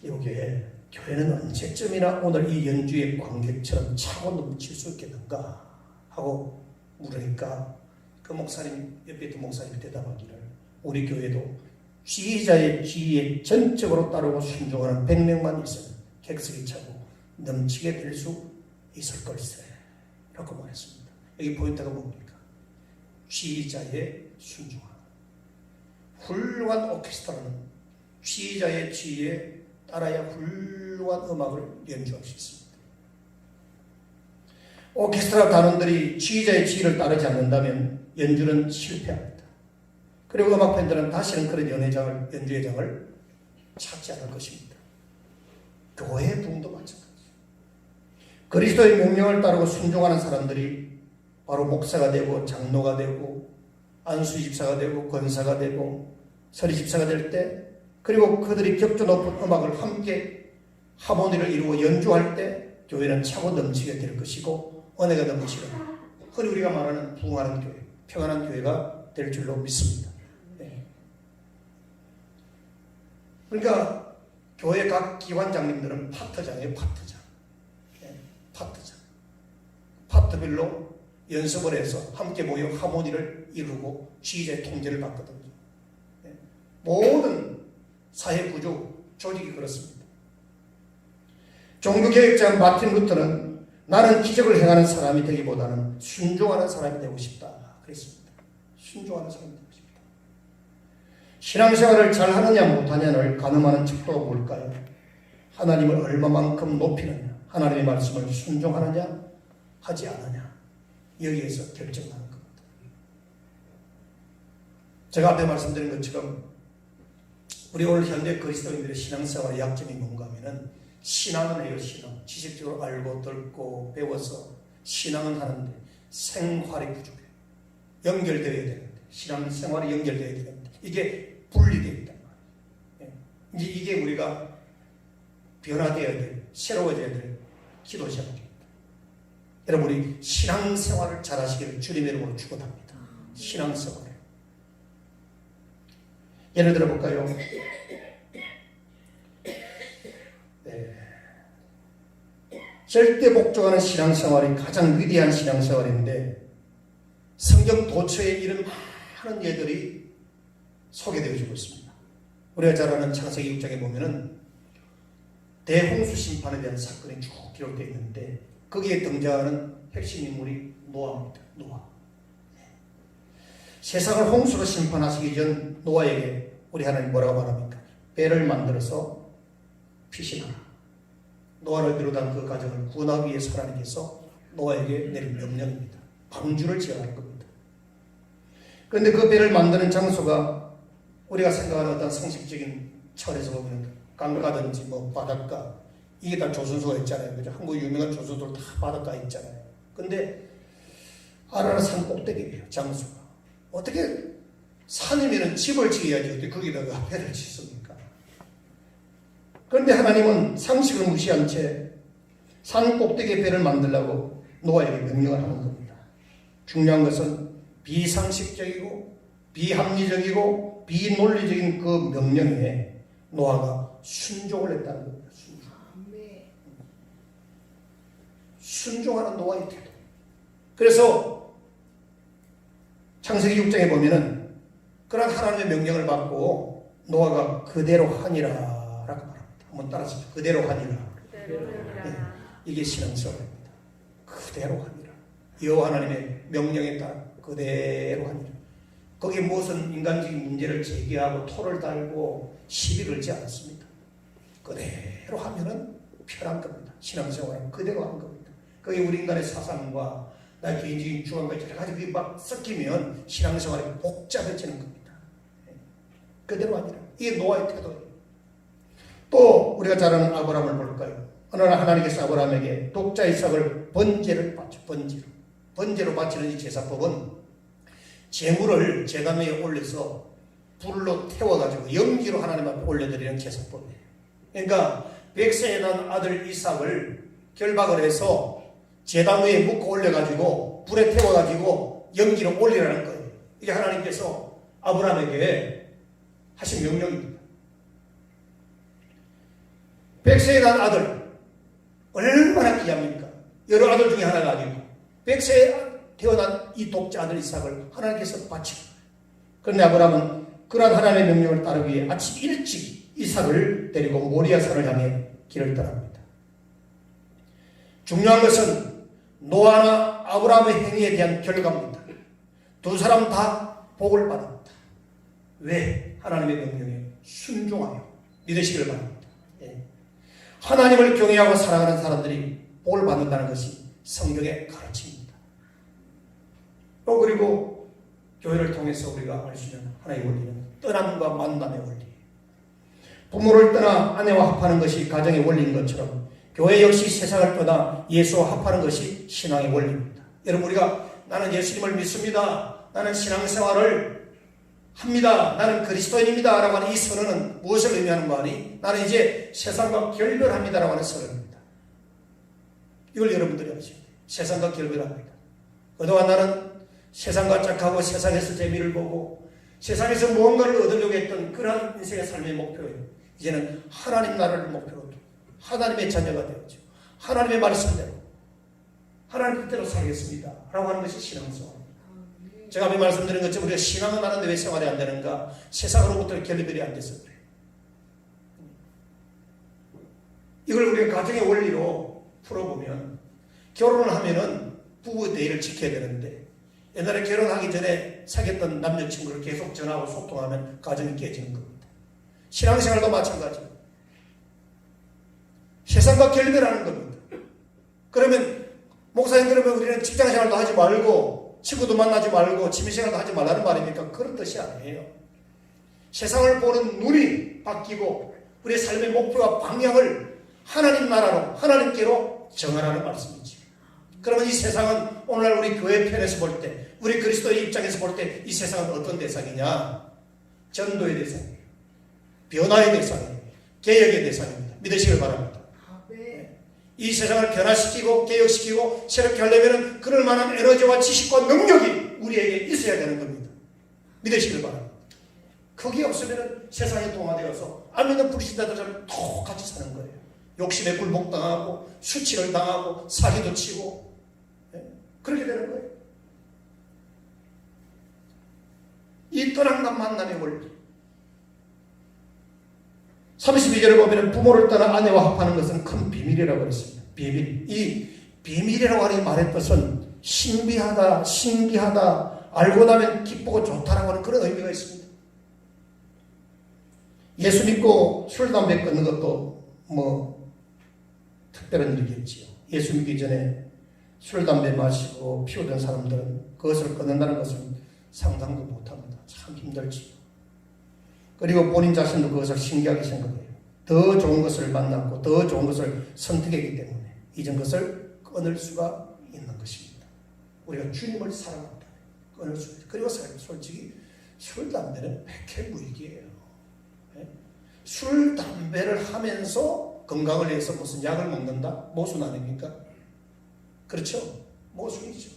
S1: 여기에 교회는 언제쯤이나 오늘 이 연주의 관객처럼 차고 넘칠 수 있겠는가 하고 물으니까 그 목사님 옆에 있던 목사님이 대답하기를 우리 교회도 지휘자의 지휘에 전적으로 따르고 순종하는 100명만 있으면 객석이 차고 넘치게 될 수 있을 걸세 라고 말했습니다. 여기 포인트가 뭡니까? 지휘자의 순종함. 훌륭한 오케스트라는 지휘자의 지휘에 따라야 훌륭한 음악을 연주할 수 있습니다. 오케스트라 단원들이 지휘자의 지휘를 따르지 않는다면 연주는 실패합니다. 그리고 음악 팬들은 다시는 그런 연주회장을 찾지 않을 것입니다. 교회의 부흥도 마찬가지죠. 그리스도의 명령을 따르고 순종하는 사람들이 바로 목사가 되고 장로가 되고 안수집사가 되고 권사가 되고 서리집사가 될 때 그리고 그들이 격조 높은 음악을 함께 하모니를 이루고 연주할 때 교회는 차고 넘치게 될 것이고 은혜가 넘치는 흔히 우리가 말하는 부흥하는 교회, 평안한 교회가 될 줄로 믿습니다. 네. 그러니까 교회 각 기관장님들은 파트장이에요. 파트장. 네. 파트장. 파트별로 연습을 해서 함께 모여 하모니를 이루고 지휘자의 통제를 받거든요. 네. 모든 사회 구조, 조직이 그렇습니다. 종교개혁자 마틴 루터는 나는 기적을 행하는 사람이 되기보다는 순종하는 사람이 되고 싶다 그랬습니다. 순종하는 사람이 되고 싶다. 신앙생활을 잘하느냐 못하냐를 가늠하는 척도가 뭘까요? 하나님을 얼마만큼 높이느냐, 하나님의 말씀을 순종하느냐 하지 않느냐, 여기에서 결정하는 겁니다. 제가 앞에 말씀드린 것처럼 우리 오늘 현대 그리스도인들의 신앙생활의 약점이 뭔가 하면은 신앙은 해요. 신앙. 지식적으로 알고 듣고 배워서 신앙은 하는데 생활이 부족해요. 연결되어야 되는데 신앙생활이 연결되어야 되는데 이게 분리되어 있단 말이에요. 이게 우리가 변화되어야 될, 새로워져야 될 기도 제목입니다. 여러분 우리 신앙생활을 잘하시기를 주님의 이름으로 축원합니다. 신앙생활. 예를 들어 볼까요? 네. 절대 복종하는 신앙생활이 가장 위대한 신앙생활인데 성경 도처에 이런 많은 예들이 소개되어지고 있습니다. 우리가 잘 아는 창세기 6장에 보면은 대홍수 심판에 대한 사건이 쭉 기록되어 있는데 거기에 등장하는 핵심 인물이 노아입니다. 노아. 세상을 홍수로 심판하시기 전 노아에게 우리 하나님 뭐라고 말합니까? 배를 만들어서 피신하라. 노아를 비롯한 그 가정을 구원하기 위해서 하나님께서 노아에게 내린 명령입니다. 방주를 지어라는 겁니다. 그런데 그 배를 만드는 장소가 우리가 생각하는 어떤 상식적인 차원에서 보면 강가든지 뭐 바닷가, 이게 다 조선소가 있잖아요. 그죠? 한국 유명한 조선소들 다 바닷가에 있잖아요. 근데 아라산 꼭대기예요. 장소가. 어떻게 산이면 집을 지어야지 어떻게 거기다가 배를 짓습니까? 그런데 하나님은 상식을 무시한 채 산 꼭대기에 배를 만들라고 노아에게 명령을 하는 겁니다. 중요한 것은 비상식적이고 비합리적이고 비논리적인 그 명령에 노아가 순종을 했다는 겁니다. 순종하는 노아의 태도. 그래서 창세기 6장에 보면은 그런 하나님의 명령을 받고 노아가 그대로 하니라 라고 말합니다. 한번 따라서 그대로 하니라. 네, 이게 신앙생활입니다. 그대로 하니라. 여호와 하나님의 명령에 따라 그대로 하니라. 거기에 무슨 인간적인 문제를 제기하고 토를 달고 시비 걸지 않았습니다. 그대로 하면은 편한 겁니다. 신앙생활은 그대로 한 겁니다. 거기 우리 인간의 사상과 나의 개인적인 주관과 여러 가지 그게 막 섞이면 신앙생활이 복잡해지는 겁니다. 그대로 아니라 이게 노아의 태도예요. 또 우리가 잘 아는 아브라함을 볼까요? 어느 날 하나님께서 아브라함에게 독자 이삭을 번제를 바쳐 번제로 바치는 이 제사법은 제물을 제단 위에 올려서 불로 태워가지고 연기로 하나님 앞에 올려드리는 제사법이에요. 그러니까 백세에 난 아들 이삭을 결박을 해서 제단 위에 묶어 올려가지고 불에 태워가지고 연기로 올리라는 거예요. 이게 하나님께서 아브라함에게 하신 명령입니다. 백세에 난 아들 얼마나 귀합니까? 여러 아들 중에 하나가 아니고 백세에 태어난 이 독자 아들 이삭을 하나님께서 바치고, 그런데 아브라함은 그러한 하나님의 명령을 따르기 위해 아침 일찍 이삭을 데리고 모리아 산을 향해 길을 떠납니다. 중요한 것은 노아나 아브라함의 행위에 대한 결과입니다. 두 사람 다 복을 받았다. 왜? 하나님의 명령에 순종하여 믿으시기를 바랍니다. 하나님을 경외하고 살아가는 사람들이 복을 받는다는 것이 성경의 가르침입니다. 또 그리고 교회를 통해서 우리가 알 수 있는 하나의 원리는 떠남과 만남의 원리. 부모를 떠나 아내와 합하는 것이 가정의 원리인 것처럼 교회 역시 세상을 떠나 예수와 합하는 것이 신앙의 원리입니다. 여러분, 우리가 나는 예수님을 믿습니다. 나는 신앙생활을 합니다. 나는 그리스도인입니다. 라고 하는 이 선언은 무엇을 의미하는 거 아니? 나는 이제 세상과 결별합니다. 라고 하는 선언입니다. 이걸 여러분들이 아시죠? 세상과 결별합니다. 그동안 나는 세상과 짝하고 세상에서 재미를 보고 세상에서 무언가를 얻으려고 했던 그러한 인생의 삶의 목표예요. 이제는 하나님 나라를 목표로 하나님의 자녀가 되었죠. 하나님의 말씀대로 하나님 뜻대로 살겠습니다. 라고 하는 것이 신앙생활입니다. 제가 앞에 말씀드린 것처럼 우리가 신앙을 하는데 왜 생활이 안 되는가? 세상으로부터 결별이 안 돼서 그래요. 이걸 우리가 가정의 원리로 풀어보면 결혼을 하면은 부부 대의를 지켜야 되는데 옛날에 결혼하기 전에 사귀었던 남녀친구를 계속 전화하고 소통하면 가정이 깨지는 겁니다. 신앙생활도 마찬가지입니다. 세상과 결별하는 겁니다. 그러면 목사님, 그러면 우리는 직장생활도 하지 말고 친구도 만나지 말고 취미생활도 하지 말라는 말입니까? 그런 뜻이 아니에요. 세상을 보는 눈이 바뀌고 우리의 삶의 목표와 방향을 하나님 나라로, 하나님께로 정하라는 말씀이지. 그러면 이 세상은 오늘날 우리 교회 편에서 볼 때, 우리 그리스도의 입장에서 볼 때 이 세상은 어떤 대상이냐? 전도의 대상이에요. 변화의 대상이에요. 개혁의 대상입니다. 믿으시길 바랍니다. 이 세상을 변화시키고 개혁시키고 새롭게 하려면 그럴 만한 에너지와 지식과 능력이 우리에게 있어야 되는 겁니다. 믿으시길 바랍니다. 그게 없으면 세상에 동화되어서 안 믿는 불신자들처럼 똑같이 사는 거예요. 욕심에 굴복당하고 수치를 당하고 사기도 치고 그렇게 되는 거예요. 이 떠난과 만남의 원리. 32절에 보면 부모를 떠나 아내와 합하는 것은 큰 비밀이라고 그랬습니다. 비밀. 이 비밀이라고 하는 말의 뜻은 신비하다, 신기하다, 알고 나면 기쁘고 좋다라고 하는 그런 의미가 있습니다. 예수 믿고 술, 담배 끊는 것도 뭐 특별한 일이겠지요. 예수 믿기 전에 술, 담배 마시고 피우던 사람들은 그것을 끊는다는 것을 상상도 못합니다. 참 힘들지. 그리고 본인 자신도 그것을 신기하게 생각해요. 더 좋은 것을 만났고 더 좋은 것을 선택했기 때문에 이전 것을 끊을 수가 있는 것입니다. 우리가 주님을 사랑한다. 끊을 수 있다. 그리고 솔직히 술, 담배는 백해무익이에요. 술, 담배를 하면서 건강을 위해서 무슨 약을 먹는다? 모순 아닙니까? 그렇죠? 모순이죠.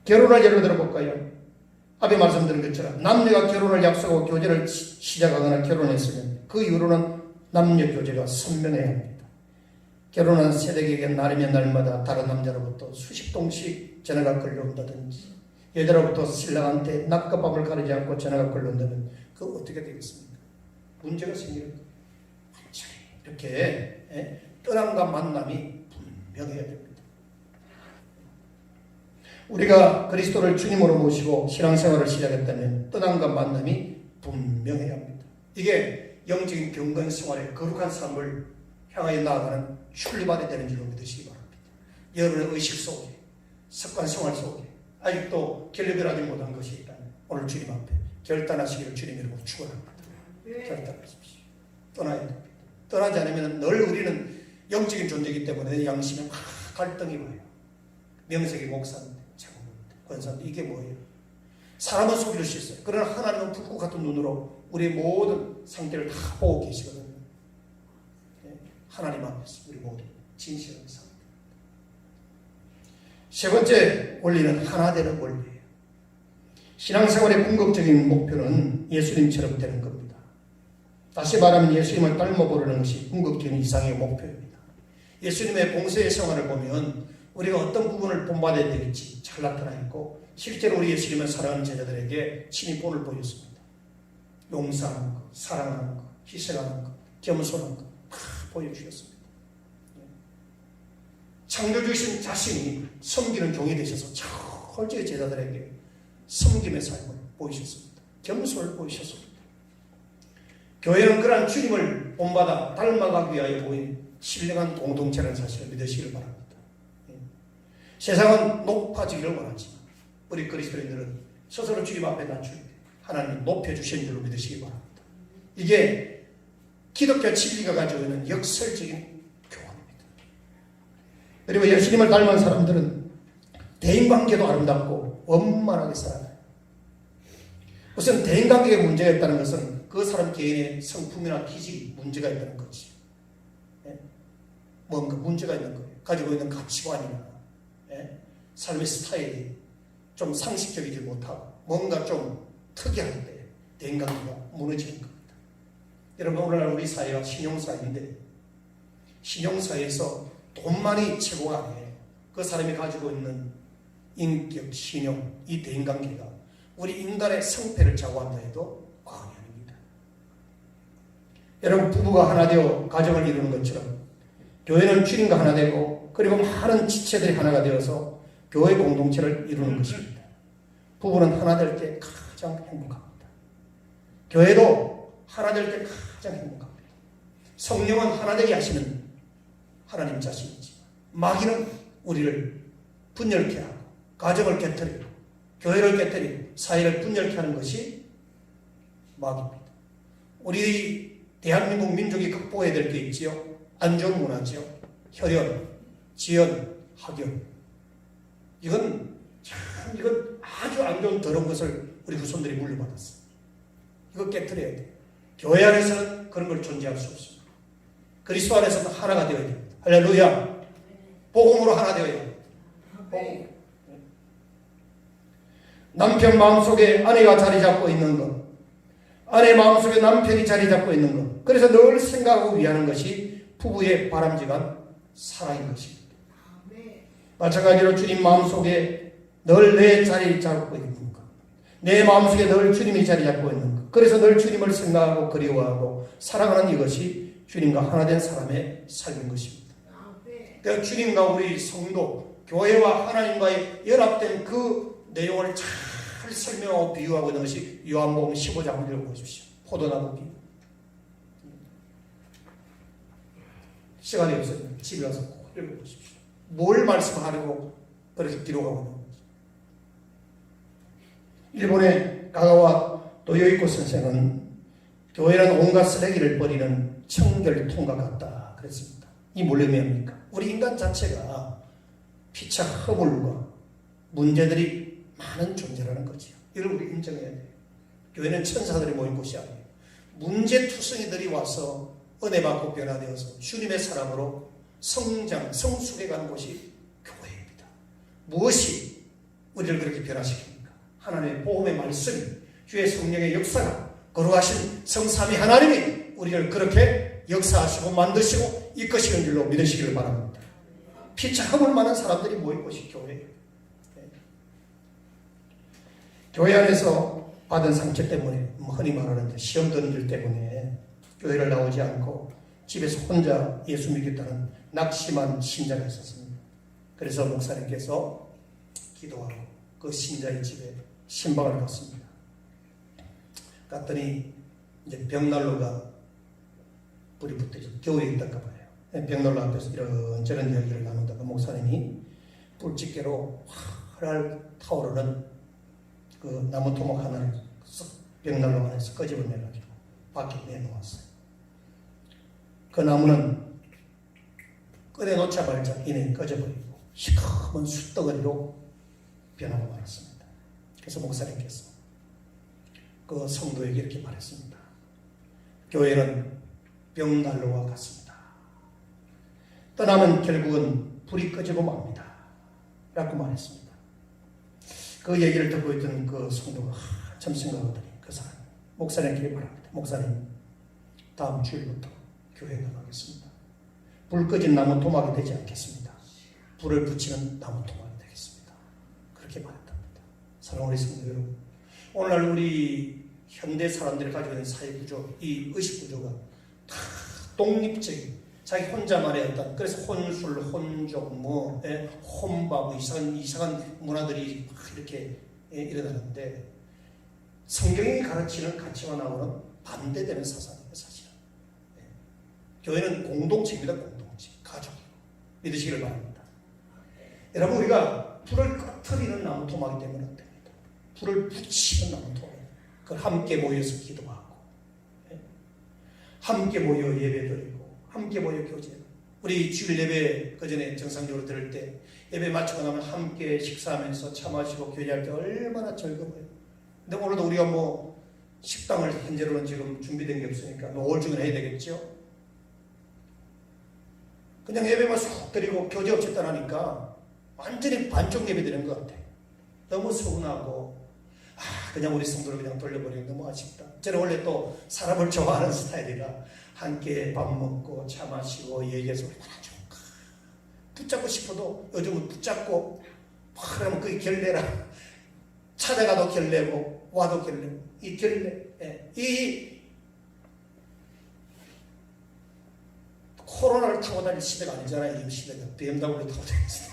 S1: 결혼을 예를 들어볼까요? 앞에 말씀드린 것처럼 남녀가 결혼을 약속하고 교제를 시작하거나 결혼했으면 그 이후로는 남녀 교제가 선명해야 합니다. 결혼한 세대에게 날이면 날마다 다른 남자로부터 수십 통씩 전화가 걸려온다든지 여자로부터 신랑한테 낮과 밤을 가리지 않고 전화가 걸려온다면 그거 어떻게 되겠습니까? 문제가 생기는 거예요. 이렇게 떠남과 만남이 분명해야 됩니다. 우리가 그리스도를 주님으로 모시고 신앙생활을 시작했다면 떠남과 만남이 분명해야 합니다. 이게 영적인 경건 생활의 거룩한 삶을 향하여 나아가는 출발이 되는 줄로 믿으시기 바랍니다. 여러분의 의식 속에, 습관 생활 속에 아직도 결렬하지 못한 것이 있다면 오늘 주님 앞에 결단하시기를 주님 이름으로 축원합니다. 결단하십시오. 떠나야 됩니다. 떠나지 않으면 늘 우리는 영적인 존재이기 때문에 양심에 막 갈등이 와요. 명색이 목사인데 권사인데 이게 뭐예요? 사람은 속일 수 있어요. 그러나 하나님은 불꽃 같은 눈으로 우리의 모든 상태를 다 보고 계시거든요. 하나님 앞에서 우리 모두 진실하게 삽니다. 세 번째 원리는 하나 되는 원리예요. 신앙생활의 궁극적인 목표는 예수님처럼 되는 겁니다. 다시 말하면 예수님을 닮아보려는 것이 궁극적인 이상의 목표입니다. 예수님의 봉사의 생활을 보면 우리가 어떤 부분을 본받아야 될지 잘 나타나 있고 실제로 우리 예수님은 사랑하는 제자들에게 친히 본을 보였습니다. 용서하는 것, 사랑하는 것, 희생하는 것, 겸손한 것 다 보여주셨습니다. 창조주신 자신이 섬기는 종이 되셔서 철저히 제자들에게 섬김의 삶을 보이셨습니다. 겸손을 보이셨습니다. 교회는 그러한 주님을 본받아 닮아가기 위하여 보인 신령한 공동체라는 사실을 믿으시길 바랍니다. 세상은 높아지기를 원하지만 우리 그리스도인들은 스스로 주님 앞에 낮추게 하나님이 높여주신 줄로 믿으시기 바랍니다. 이게 기독교 진리가 가지고 있는 역설적인 교훈입니다. 그리고 예수님을 닮은 사람들은 대인관계도 아름답고 원만하게 살아가요. 우선 대인관계에 문제가 있다는 것은 그 사람 개인의 성품이나 기질이 문제가 있다는 거지. 뭔가 문제가 있는 거예요. 가지고 있는 가치관이나 삶의 스타일이 좀 상식적이지 못하고 뭔가 좀 특이할 때 대인관계가 무너지는 겁니다. 여러분 오늘날 우리 사회가 신용사회인데 신용사회에서 돈만이 최고가 아니에요. 그 사람이 가지고 있는 인격, 신용, 이 대인관계가 우리 인간의 성패를 좌우한다 해도 과언이 아닙니다. 여러분 부부가 하나 되어 가정을 이루는 것처럼 교회는 주님과 하나 되고 그리고 많은 지체들이 하나가 되어서 교회 공동체를 이루는 것입니다. 부부는 하나 될 때 가장 행복합니다. 교회도 하나 될 때 가장 행복합니다. 성령은 하나 되게 하시는 하나님 자신이지만 마귀는 우리를 분열케 하고 가정을 깨뜨리고 교회를 깨뜨리고 사회를 분열케 하는 것이 마귀입니다. 우리 대한민국 민족이 극복해야 될 게 있지요. 안 좋은 문화지요. 혈연, 지연, 학연. 이건 아주 안 좋은 더러운 것을 우리 후손들이 물려받았어요. 이거 깨뜨려야 돼요. 교회 안에서는 그런 걸 존재할 수 없습니다. 그리스도 안에서는 하나가 되어야 됩니다. 할렐루야. 복음으로 하나 되어야 됩니다. 복음. 남편 마음속에 아내가 자리 잡고 있는 것, 아내 마음속에 남편이 자리 잡고 있는 것, 그래서 늘 생각하고 위하는 것이 부부의 바람직한 사랑인 것입니다. 마찬가지로 주님 마음속에 늘 내 자리 잡고 있는 것, 내 마음속에 늘 주님이 자리 잡고 있는 것, 그래서 늘 주님을 생각하고 그리워하고 사랑하는 이것이 주님과 하나 된 사람의 삶인 것입니다. 그러니까 주님과 우리 성도, 교회와 하나님과의 연합된 그 내용을 잘 설명하고 비유하고 있는 것이 요한복음 15장을 읽어보십시오. 포도나무 비유. 시간이 없어요. 집에 가서 꼭 읽어보십시오. 뭘 말씀하려고 그렇게 기록하고 있는 건지. 일본의 가가와 도요이코 선생은 교회는 온갖 쓰레기를 버리는 청결통과 같다 그랬습니다. 이 뭘 의미합니까? 우리 인간 자체가 피차 허물과 문제들이 많은 존재라는 거지요. 이걸 우리 인정해야 돼요. 교회는 천사들이 모인 곳이 아니에요. 문제투성이들이 와서 은혜 받고 변화되어서 주님의 사람으로 성장, 성숙해가는 곳이 교회입니다. 무엇이 우리를 그렇게 변화시킵니까? 하나님의 복음의 말씀이, 주의 성령의 역사가, 거룩하신 성삼위 하나님이 우리를 그렇게 역사하시고 만드시고 이끄시는 줄로 믿으시기를 바랍니다. 피차 허물 많은 사람들이 모인 곳이 교회예요. 교회 안에서 받은 상처 때문에, 흔히 말하는 시험 드는 일 때문에 교회를 나오지 않고 집에서 혼자 예수 믿겠다는 낙심한 신자가 있었습니다. 그래서 목사님께서 기도하고 그 신자의 집에 신방을 갔습니다. 갔더니 이제 벽난로가 불이 붙어서 겨울에 있던가 봐요. 벽난로 앞에서 이런저런 이야기를 나누다가 목사님이 불집게로 활활 타오르는 그 나무 토막 하나를 벽난로 안에서 끄집어내가지고 밖에 내놓았어요. 그 나무는 꺼내놓자마자 이내 꺼져버리고 시커먼 숯덩어리로 변하고 말았습니다. 그래서 목사님께서 그 성도에게 이렇게 말했습니다. 교회는 벽난로와 같습니다. 떠나면 결국은 불이 꺼지고 맙니다. 라고 말했습니다. 그 얘기를 듣고 있던 그 성도가 한참 생각하더니 그 사람 목사님께 말합니다. 목사님, 다음 주일부터 교회 나가겠습니다. 불 꺼진 나무 토막이 되지 않겠습니다. 불을 붙이는 나무 토막이 되겠습니다. 그렇게 말했답니다. 사랑하는 우리 성도 여러분, 오늘날 우리 현대 사람들이 가지고 있는 사회 구조, 이 의식 구조가 다 독립적인 자기 혼자만의 어떤, 그래서 혼술, 혼족, 혼밥, 이상한 문화들이 막 이렇게 일어나는데 성경이 가르치는 가치관하고는 반대되는 사상이에요, 사실은. 교회는 공동체입니다, 공동체. 가족이고. 믿으시기를 바랍니다. 여러분, 우리가 불을 꺼트리는 나무 토막이 되면 안 됩니다. 불을 붙이는 나무 토막. 그걸 함께 모여서 기도하고, 함께 모여 예배드리고, 함께 모여 교제. 우리 주일 예배 그 전에 정상적으로 들을 때 예배 마치고 나면 함께 식사하면서 차 마시고 교제할 때 얼마나 즐거워요. 근데 오늘도 우리가 식당을 현재로는 지금 준비된 게 없으니까 5월 중에 해야 되겠죠. 그냥 예배만 쏙 드리고 교제 없이 떠나니까 완전히 반쪽 예배 드리는 것 같아요. 너무 서운하고 그냥 우리 성도를 그냥 돌려버리는 게 너무 아쉽다. 저는 원래 또 사람을 좋아하는 스타일이라 함께 밥 먹고 차 마시고 얘기해서 얼마나 좋을까. 붙잡고 싶어도 요즘은 붙잡고 그러면 그게 결례라. 찾아가도 결례고 와도 결례고 이 결례, 이 코로나를 타고 다닐 시대가 아니잖아요. 이 시대가 BMW를 타고 다니면서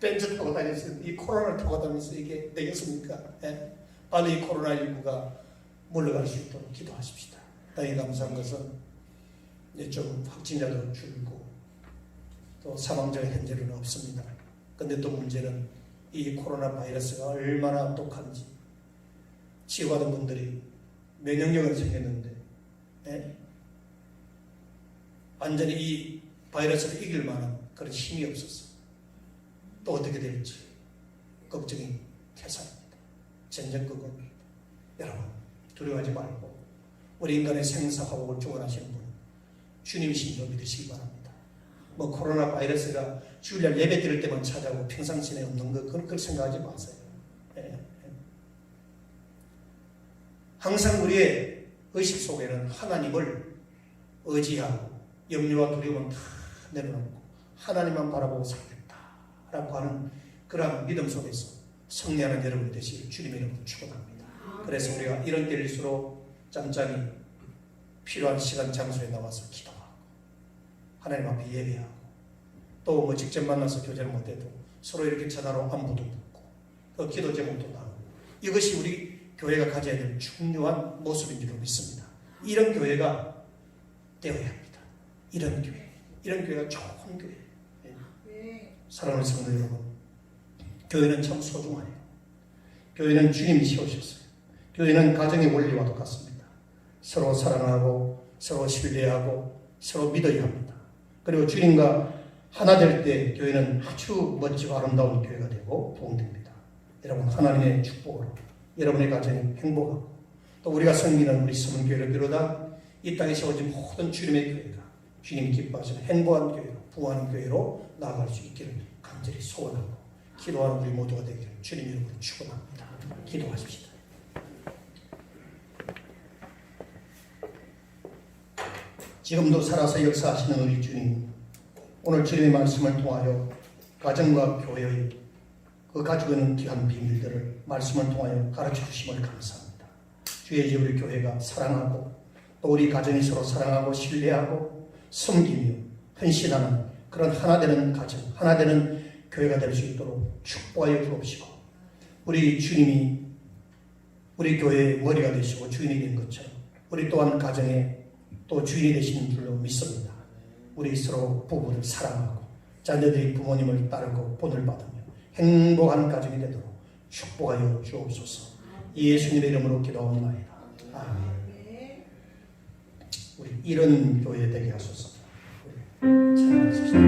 S1: 벤츠 타고 다니면서 이 코로나를 타고 다니면서 이게 되겠습니까? 빨리 이 코로나19가 물러갈 수 있도록 기도하십시다. 다행히 감사한 것은 이제 좀 확진자도 줄고 또 사망자가 현재는 없습니다. 근데 또 문제는 이 코로나 바이러스가 얼마나 독한지, 치유받은 분들이 면역력은 생겼는데 완전히 이 바이러스를 이길 만한 그런 힘이 없었어. 또 어떻게 될지 걱정이 태산입니다. 전쟁극은 여러분 두려워하지 말고 우리 인간의 생사화복을 주관하시는 분 주님이신 줄 믿으시기 바랍니다. 뭐 코로나 바이러스가 주일날 예배 드릴 때만 찾아오고 평상시에 없는 거 그걸 생각하지 마세요. 항상 우리의 의식 속에는 하나님을 의지하고 염려와 두려움은 다 내려놓고 하나님만 바라보고 살겠다라고 하는 그러한 믿음 속에서 승리하는 여러분이 되시길 주님의 이름으로 축원합니다. 그래서 우리가 이런 때일수록 짬짬이 필요한 시간 장소에 나와서 기도하고 하나님 앞에 예배하고 또 뭐 직접 만나서 교제를 못해도 서로 이렇게 전화로 안부도 묻고 그 기도 제목도 나누고 이것이 우리 교회가 가져야 될 중요한 모습인 줄 믿습니다. 이런 교회가 되어야 합니다. 이런 교회가 좋은 교회. 사랑하는 성도 여러분, 교회는 참 소중해요. 교회는 주님이 세우셨어요. 교회는 가정의 원리와 똑같습니다. 서로 사랑하고 서로 신뢰하고 서로 믿어야 합니다. 그리고 주님과 하나 될 때 교회는 아주 멋지고 아름다운 교회가 되고 부흥됩니다. 여러분 하나님의 축복으로 여러분의 가정이 행복하고 또 우리가 섬기는 우리 서문교회를 비롯한 이 땅에 세워진 모든 주님의 교회가 주님이 기뻐하시는 행복한 교회로 부흥하는 교회로 나아갈 수 있기를 간절히 소원하고 기도하는 우리 모두가 되기를 주님 이름으로 축원합니다. 기도하십시다. 지금도 살아서 역사하시는 우리 주님, 오늘 주님의 말씀을 통하여 가정과 교회의 그 가지고 있는 귀한 비밀들을 말씀을 통하여 가르쳐 주심을 감사합니다. 주의 이제 우리 교회가 사랑하고 또 우리 가정이 서로 사랑하고 신뢰하고 섬기며 헌신하는 그런 하나 되는 가정, 하나 되는 교회가 될 수 있도록 축복하여 주옵시고 우리 주님이 우리 교회의 머리가 되시고 주인이 된 것처럼 우리 또한 가정의 또 주인이 되시는 줄로 믿습니다. 우리 서로 부부를 사랑하고 자녀들이 부모님을 따르고 본을 받으며 행복한 가정이 되도록 축복하여 주옵소서. 예수님의 이름으로 기도하옵나이다. 아멘. 우리 이런 교회 되게 하소서. 찬양하십시다.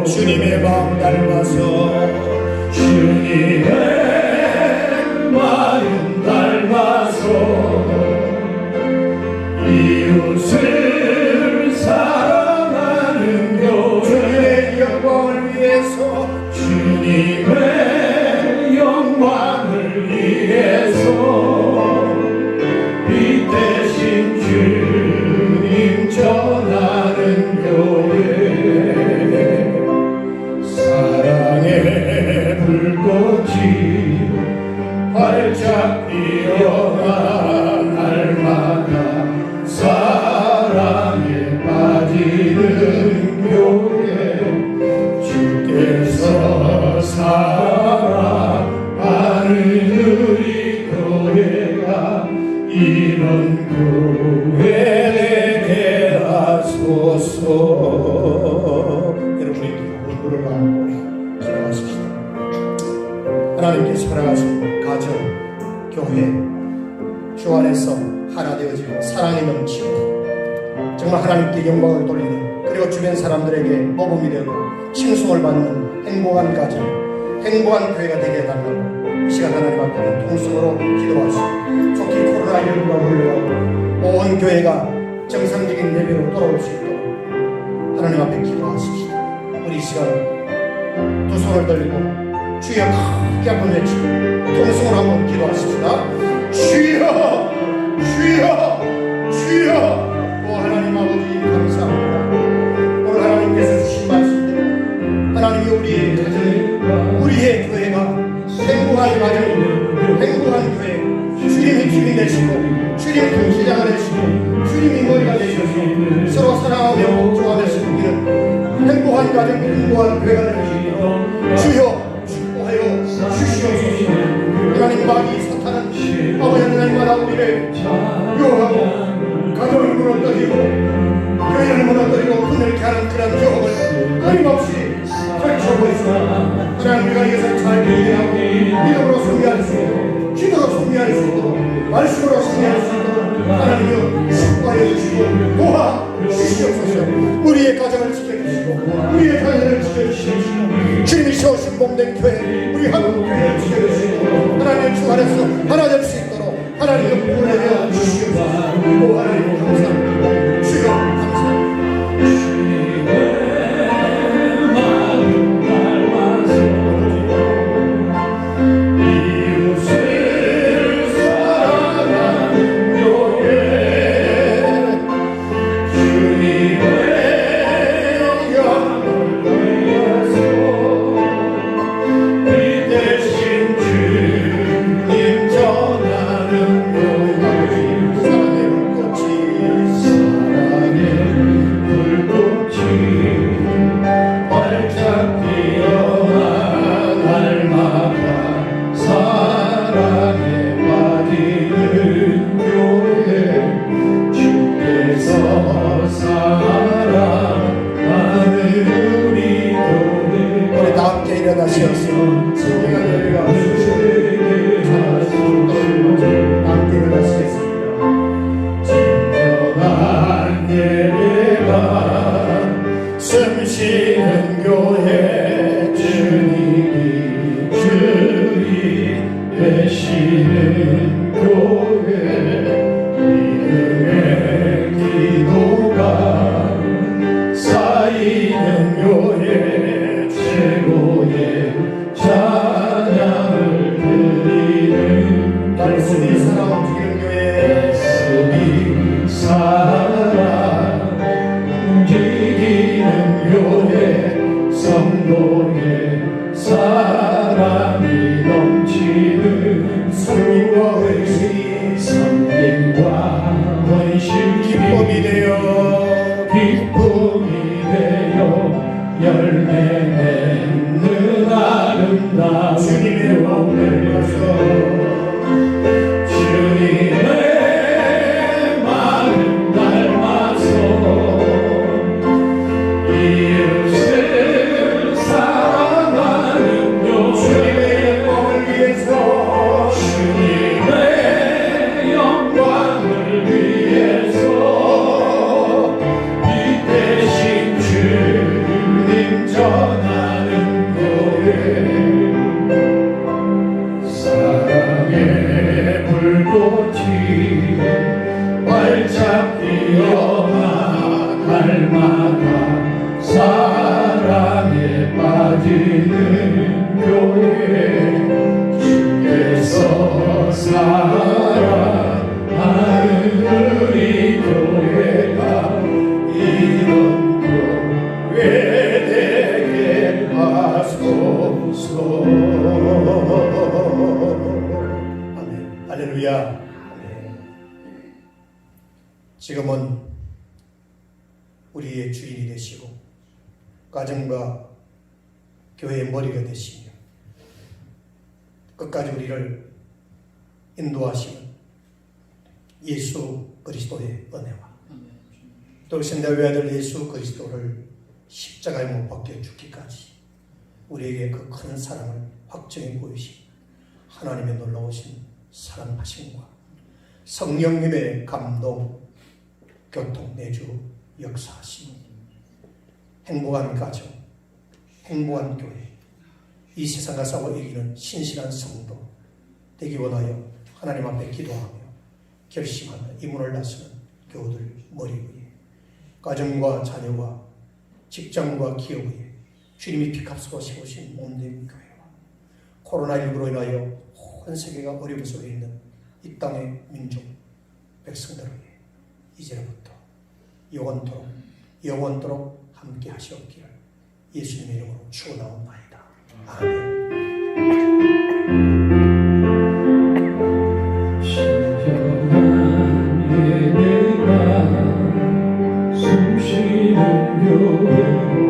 S1: 주님의 마음 닮아서 주님의 마음 닮아서 이웃을 사랑하는 교회 영광을 위해서 주님의 영광을 위해서 이 대신 주님 전하는 교회 사랑의 불꽃이 활짝 피어나 날마다 사랑에 빠지는 교회 주께서 사랑하는 우리 교회가 이런 교회 되게 하소서. 여러분이 눈을 감고 기도하십시다. 하나님께 살아가신 가정, 교회 주 안에서 하나 되어지고 사랑이 넘치고 정말 하나님께 영광을 돌리는, 그리고 주변 사람들에게 모범이 되고 칭송을 받는 행복한 가정, 행복한 교회가 되게 해달라고 이 시간 하나님 앞에 통성으로 기도하시고, 좋게 코로나19가 물러가고 온 교회가 정상적인 예배로 돌아올 수 있도록 하나님 앞에 기도하십시다. 우리 이 시간 두 손을 들고 주여 크게 한번 외치고 통성으로 한번 기도하십시다. 주여 주여 주여. 오 하나님 아버지 감사합니다. 오늘 하나님께서 주신 말씀대로 하나님이 우리의 가정, 우리의 교회가 행복한 가정, 행복한 교회, 주님이 주인 되시고 주님이 통치자가 되시고 주님이 머리가 되셔서 서로 사랑하며 복종하며 섬기는 행복한 가정, 행복한 교회가 되는 수 있도록 주여 축복하여 주시옵소서. 하나님 마귀 사탄은 아버지 하나님마다 우리를 유혹하고 가정을 무너뜨리고 교회를 무너뜨리고 분열케 하는 그런 경험을 끊임없이 펼쳐보이소. 하나님 우리가 이것을 잘 이해하고 믿음으로 승리할 수 있도록, 기도로 승리할 수 있도록, 말씀으로 승리할 수 있도록 하나님이여 축복하여 주시고 도와 주시옵소서. 우리의 가정을 지켜주시고 우리의 자녀를 지켜주시고 주님이 세우신 몸된 교회, 우리 한국 교회를 지켜주시고 하나님의 주 안에서 하나 될 수 있도록 하나님의 보호를 되어 주시옵소서. 오 하나님 감사합니다. 주여 감사합니다. 숨쉬는 교회, 주님이 주인 되시는 교회, 믿음의 기도가 쌓이는 교회, 최고의 찬양을 드리는 말씀이 살아 움직이는 교회, 말씀이 살아 움직이는 교회, 성도의 사랑이 넘치는 성김과 헌신, 성김과 헌신, 기쁨이 되어 열매 맺는 아름다운 주님의 몸을 벗어 지금은 우리의 주인이 되시고 가정과 교회의 머리가 되시며 끝까지 우리를 인도하시는 예수 그리스도의 은혜와 또 신의 외아들 예수 그리스도를 십자가에 못 박혀 죽기까지 우리에게 그 큰 사랑을 확정해 보이신 하나님의 놀라우신 사랑하심과 성령님의 감동, 교통 내주 역사하시니 행복한 가정, 행복한 교회, 이 세상과 싸워 이기는 신실한 성도 되기 원하여 하나님 앞에 기도하며 결심하며 이 문을 나서는 교우들 머리 위에 가정과 자녀와 직장과 기업 위에 주님이 피값으로 세우신 몸된 교회와 코로나19로 인하여 온 세계가 어려움 속에 있는 이 땅의 민족 백성들을 위해 이제부터 영원토록 함께 하시옵기를 예수님의 이름으로 축원하옵나이다. 아멘.
S3: 신령한 예배가 숨쉬는 교회